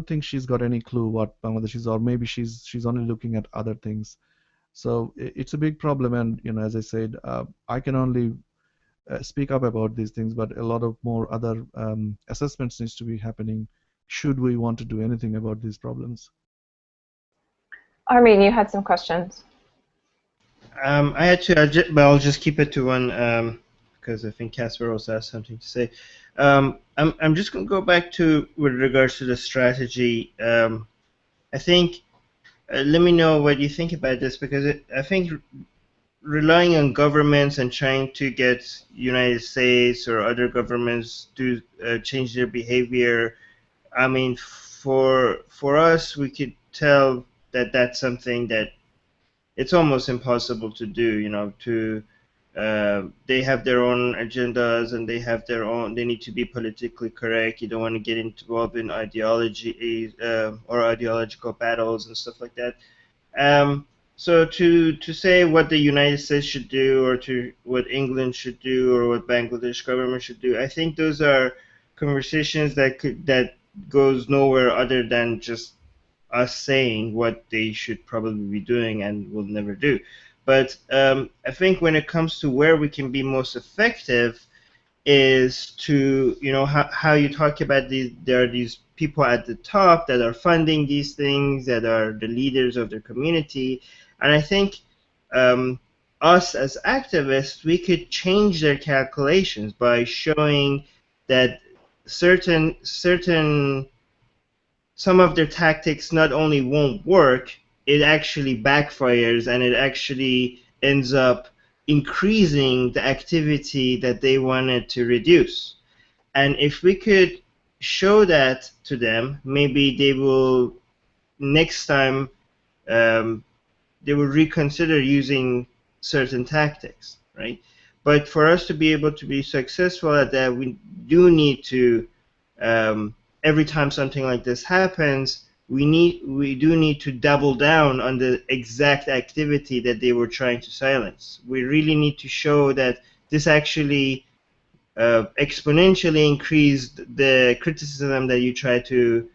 think she's got any clue what Bangladesh is, or maybe she's only looking at other things. So it's a big problem, and as I said, I can only speak up about these things, but a lot of more other assessments needs to be happening should we want to do anything about these problems. Armin, you had some questions. I had to, but I'll just keep it to one because I think Casper also has something to say. I'm just going to go back to with regards to the strategy. I think let me know what you think about this, because I think relying on governments and trying to get United States or other governments to change their behavior, I mean, for us, we could tell that that's something that it's almost impossible to do. They have their own agendas, and they have their own. They need to be politically correct. You don't want to get involved in ideology or ideological battles and stuff like that. So to say what the United States should do, or to what England should do, or what Bangladesh government should do, I think those are conversations that goes nowhere other than just us saying what they should probably be doing and will never do. But I think when it comes to where we can be most effective is to, how you talk about there are these people at the top that are funding these things, that are the leaders of their community. And I think us as activists, we could change their calculations by showing that some of their tactics not only won't work, it actually backfires, and it actually ends up increasing the activity that they wanted to reduce. And if we could show that to them, maybe they will next time they will reconsider using certain tactics, right? But for us to be able to be successful at that, we do need to every time something like this happens, we do need to double down on the exact activity that they were trying to silence. We really need to show that this actually exponentially increased the criticism that you try to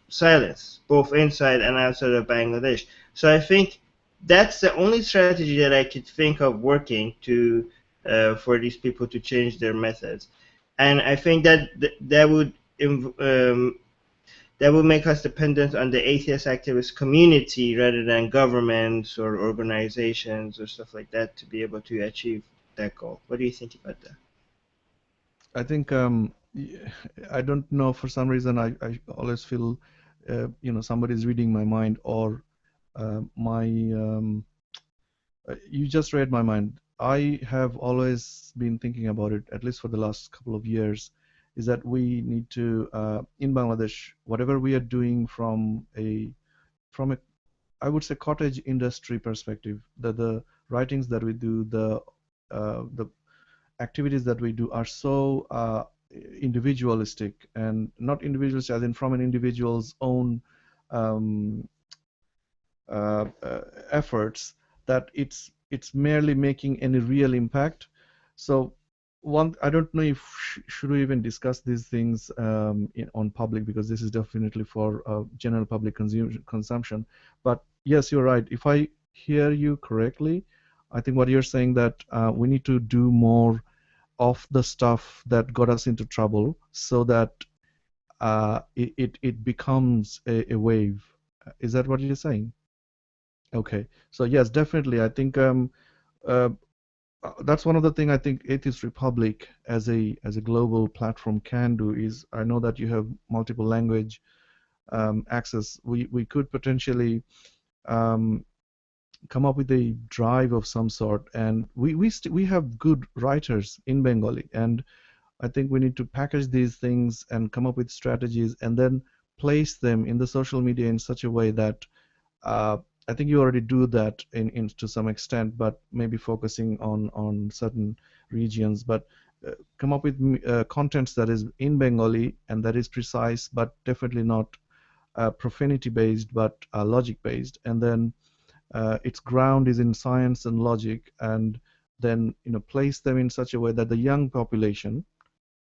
silence, both inside and outside of Bangladesh. So I think that's the only strategy that I could think of working to for these people to change their methods. And I think that would make us dependent on the atheist activist community rather than governments or organizations or stuff like that to be able to achieve that goal. What do you think about that? I think I don't know, for some reason I always feel somebody's reading my mind, or you just read my mind. I have always been thinking about it, at least for the last couple of years, is that we need to, in Bangladesh, whatever we are doing from a, I would say, cottage industry perspective, the writings that we do, the activities that we do are so individualistic, and not individualistic as in from an individual's own efforts, that it's merely making any real impact. So I don't know if should we even discuss these things on public, because this is definitely for general public consumption. But yes, you're right. If I hear you correctly, I think what you're saying, that we need to do more of the stuff that got us into trouble, so that it becomes a wave. Is that what you're saying? Okay, so yes, definitely. I think that's one of the things I think Atheist Republic as a global platform can do. Is, I know that you have multiple language access. We could potentially come up with a drive of some sort, and we have good writers in Bengali, and I think we need to package these things and come up with strategies, and then place them in the social media in such a way that I think you already do that to some extent, but maybe focusing on certain regions. But come up with contents that is in Bengali and that is precise, but definitely not profanity based, but logic based, and then its ground is in science and logic, and then place them in such a way that the young population,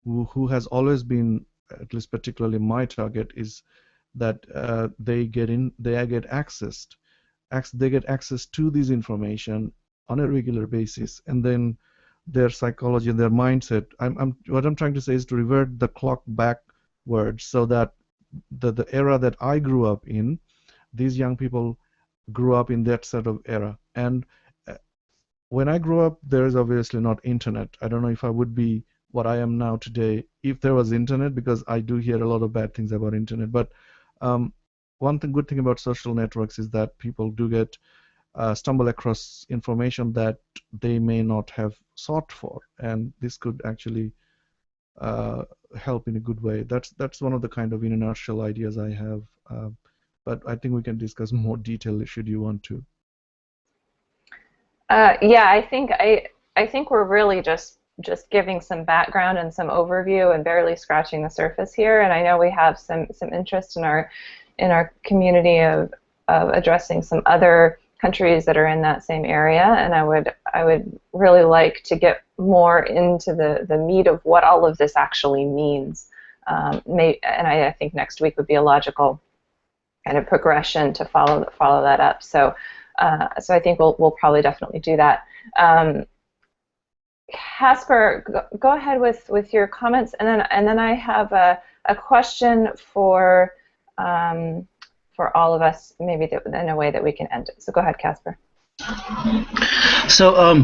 who has always been, at least particularly my target, is that they get access to this information on a regular basis, and then their psychology and their mindset. What I'm trying to say is to revert the clock backwards, so that the era that I grew up in, these young people grew up in that sort of era. And when I grew up, there is obviously not internet. I don't know if I would be what I am now today if there was internet, because I do hear a lot of bad things about internet. But one good thing about social networks is that people do get stumble across information that they may not have sought for, and this could actually help in a good way. That's one of the kind of inertial ideas I have, but I think we can discuss more detail should you want to. Yeah, I think we're really just giving some background and some overview and barely scratching the surface here. And I know we have some interest in our community of addressing some other countries that are in that same area, and I would really like to get more into the meat of what all of this actually means. And I think next week would be a logical kind of progression to follow that up. So so I think we'll probably definitely do that. Casper, go ahead with your comments, and then I have a question for all of us, maybe in a way that we can end it. So go ahead, Casper. So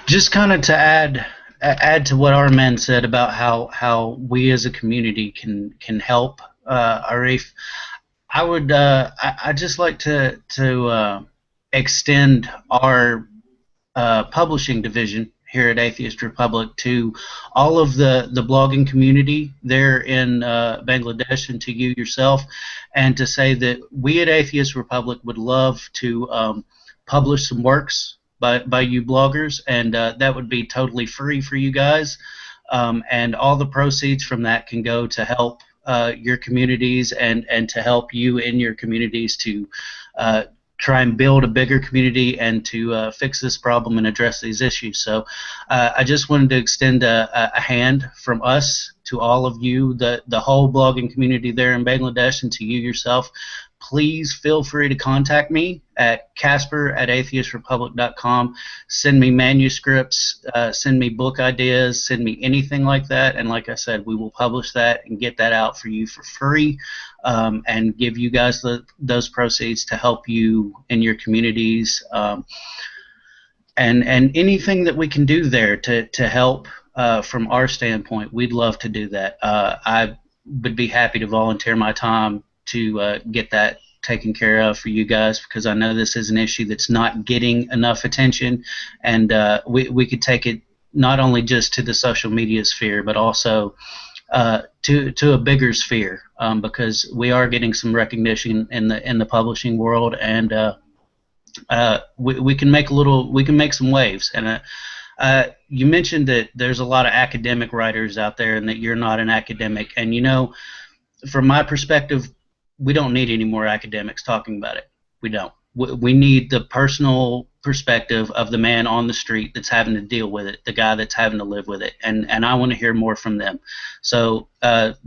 just kind of to add to what Armand said about how we as a community can help Arif, I would I'd just like to extend our publishing division here at Atheist Republic to all of the blogging community there in Bangladesh, and to you yourself, and to say that we at Atheist Republic would love to publish some works by you bloggers, and that would be totally free for you guys, and all the proceeds from that can go to help your communities and to help you in your communities to try and build a bigger community and to fix this problem and address these issues. So I just wanted to extend a hand from us to all of you, the whole blogging community there in Bangladesh, and to you yourself. Please feel free to contact me at casper@atheistrepublic.com. Send me manuscripts, send me book ideas, send me anything like that, and like I said, we will publish that and get that out for you for free, and give you guys those proceeds to help you in your communities, and anything that we can do there to help from our standpoint, we'd love to do that. I would be happy to volunteer my time to get that taken care of for you guys, because I know this is an issue that's not getting enough attention, and we could take it not only just to the social media sphere, but also to a bigger sphere, because we are getting some recognition in the publishing world, and we can make some waves. And you mentioned that there's a lot of academic writers out there, and that you're not an academic, and you know, from my perspective, we don't need any more academics talking about it. We don't. We need the personal perspective of the man on the street that's having to deal with it, the guy that's having to live with it, and I want to hear more from them. So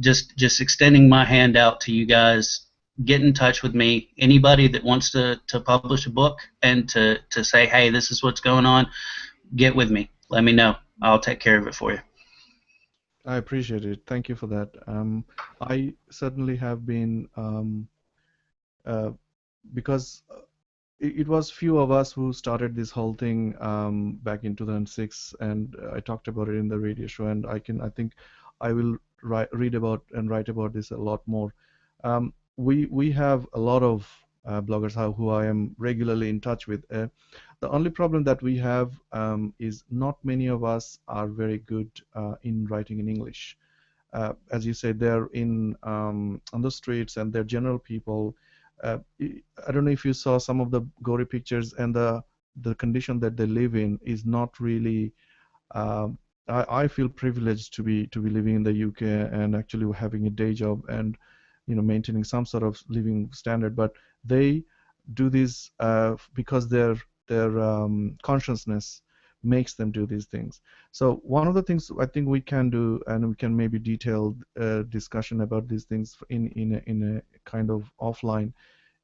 just extending my hand out to you guys. Get in touch with me. Anybody that wants to publish a book and to say, hey, this is what's going on, get with me. Let me know. I'll take care of it for you. I appreciate it. Thank you for that. I certainly have been, because it was few of us who started this whole thing back in 2006, and I talked about it in the radio show, and I think I will read about and write about this a lot more. We have a lot of bloggers who I am regularly in touch with. The only problem that we have is not many of us are very good in writing in English. As you said, they're on the streets, and they're general people. I don't know if you saw some of the gory pictures, and the condition that they live in is not really. I feel privileged to be living in the UK and actually having a day job and maintaining some sort of living standard. But they do this because their consciousness makes them do these things. So one of the things I think we can do, and we can maybe detail discussion about these things in a kind of offline,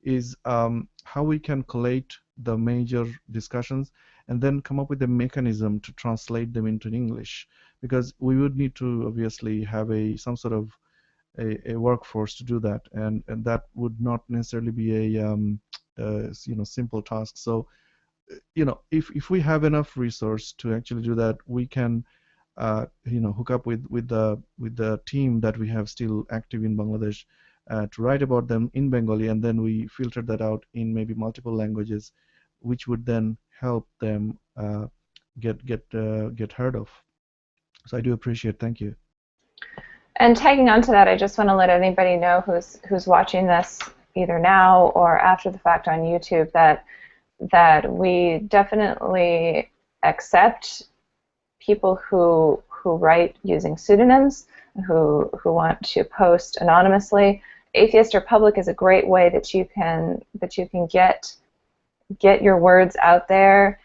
is how we can collate the major discussions and then come up with a mechanism to translate them into English, because we would need to obviously have some sort of a workforce to do that, and that would not necessarily be a simple task. So if we have enough resource to actually do that, we can hook up with the team that we have still active in Bangladesh to write about them in Bengali, and then we filter that out in maybe multiple languages, which would then help them get heard of. So I do appreciate. Thank you. And tagging on to that, I just want to let anybody know who's watching this either now or after the fact on YouTube that we definitely accept people who write using pseudonyms, who want to post anonymously. Atheist Republic is a great way that you can get your words out there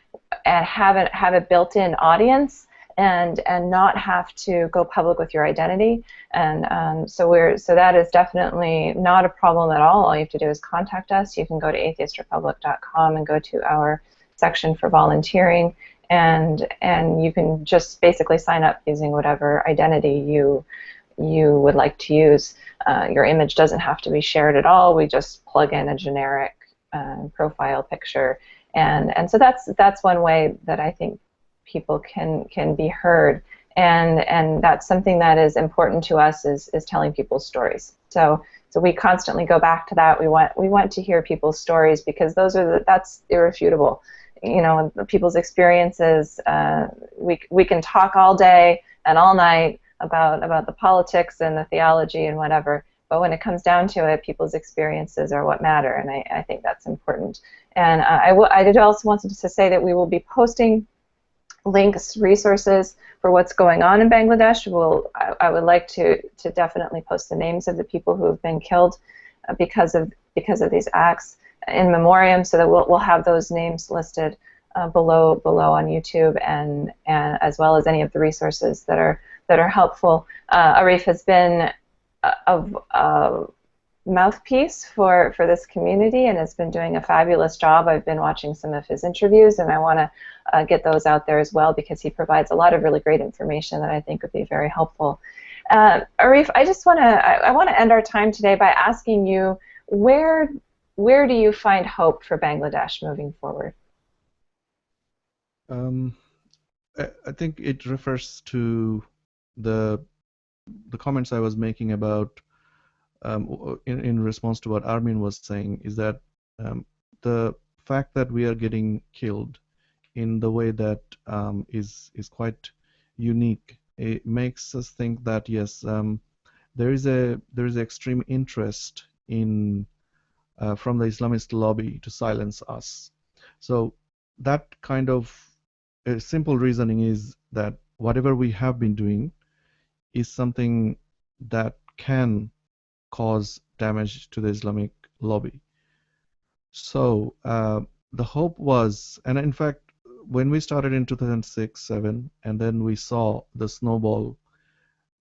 and have a built-in audience. and not have to go public with your identity. And so that is definitely not a problem at all. All you have to do is contact us. You can go to atheistrepublic.com and go to our section for volunteering, and you can just basically sign up using whatever identity you would like to use. Your image doesn't have to be shared at all. We just plug in a generic profile picture, and so that's one way that I think people can be heard, and that's something that is important to us, is telling people's stories. So we constantly go back to that. We want to hear people's stories, because that's irrefutable. You know, people's experiences. We can talk all day and all night about the politics and the theology and whatever, but when it comes down to it, people's experiences are what matter, and I think that's important. And I did also want to say that we will be posting links, resources for what's going on in Bangladesh. I would like to definitely post the names of the people who have been killed because of these acts in memoriam, so that we'll have those names listed below on YouTube, and as well as any of the resources that are helpful. Arif has been a mouthpiece for this community and has been doing a fabulous job. I've been watching some of his interviews, and I want to get those out there as well, because he provides a lot of really great information that I think would be very helpful. Arif, I want to end our time today by asking you, where do you find hope for Bangladesh moving forward? I think it refers to the comments I was making about, in response to what Armin was saying, is that the fact that we are getting killed in the way that is quite unique, it makes us think that yes, there is extreme interest in from the Islamist lobby to silence us. So that kind of simple reasoning is that whatever we have been doing is something that can cause damage to the Islamic lobby. So the hope was, and in fact, when we started in 2006-07, and then we saw the snowball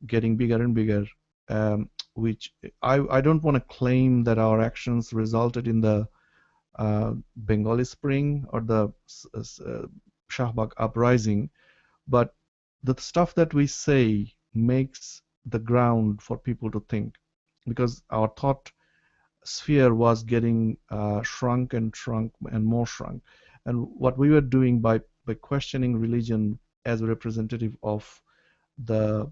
getting bigger and bigger, which I don't want to claim that our actions resulted in the Bengali Spring or the Shahbag Uprising, but the stuff that we say makes the ground for people to think, because our thought sphere was getting shrunk and more shrunk. And what we were doing by questioning religion as a representative of the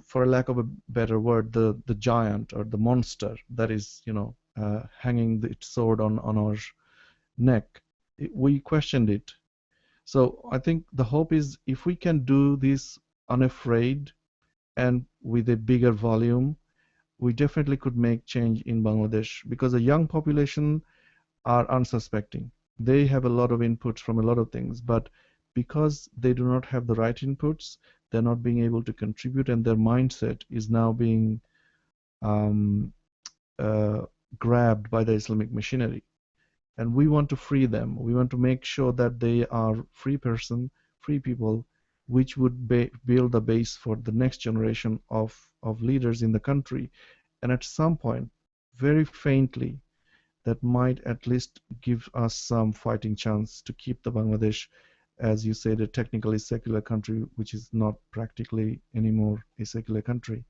for lack of a better word, the giant or the monster that is, you know, hanging its sword on our neck, we questioned it. So I think the hope is, if we can do this unafraid and with a bigger volume, we definitely could make change in Bangladesh, because the young population are unsuspecting. They have a lot of inputs from a lot of things, but because they do not have the right inputs, they're not being able to contribute, and their mindset is now being grabbed by the Islamic machinery. And we want to free them. We want to make sure that they are free people, which would build the base for the next generation of leaders in the country. And at some point, very faintly, that might at least give us some fighting chance to keep the Bangladesh, as you said, a technically secular country, which is not practically anymore a secular country.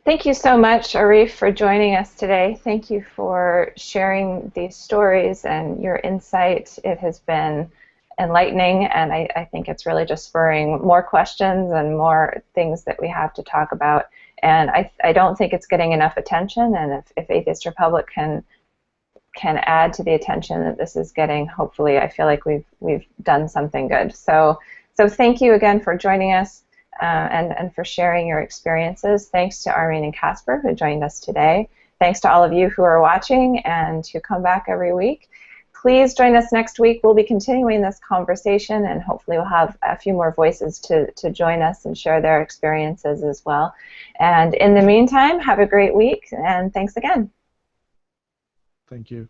Thank you so much, Arif, for joining us today. Thank you for sharing these stories and your insight. It has been enlightening, and I think it's really just spurring more questions and more things that we have to talk about. And I don't think it's getting enough attention, and if Atheist Republic can add to the attention that this is getting, hopefully I feel like we've done something good. So thank you again for joining us and for sharing your experiences. Thanks to Armin and Casper who joined us today. Thanks to all of you who are watching and who come back every week. Please join us next week. We'll be continuing this conversation, and hopefully we'll have a few more voices to join us and share their experiences as well. And in the meantime, have a great week, and thanks again. Thank you.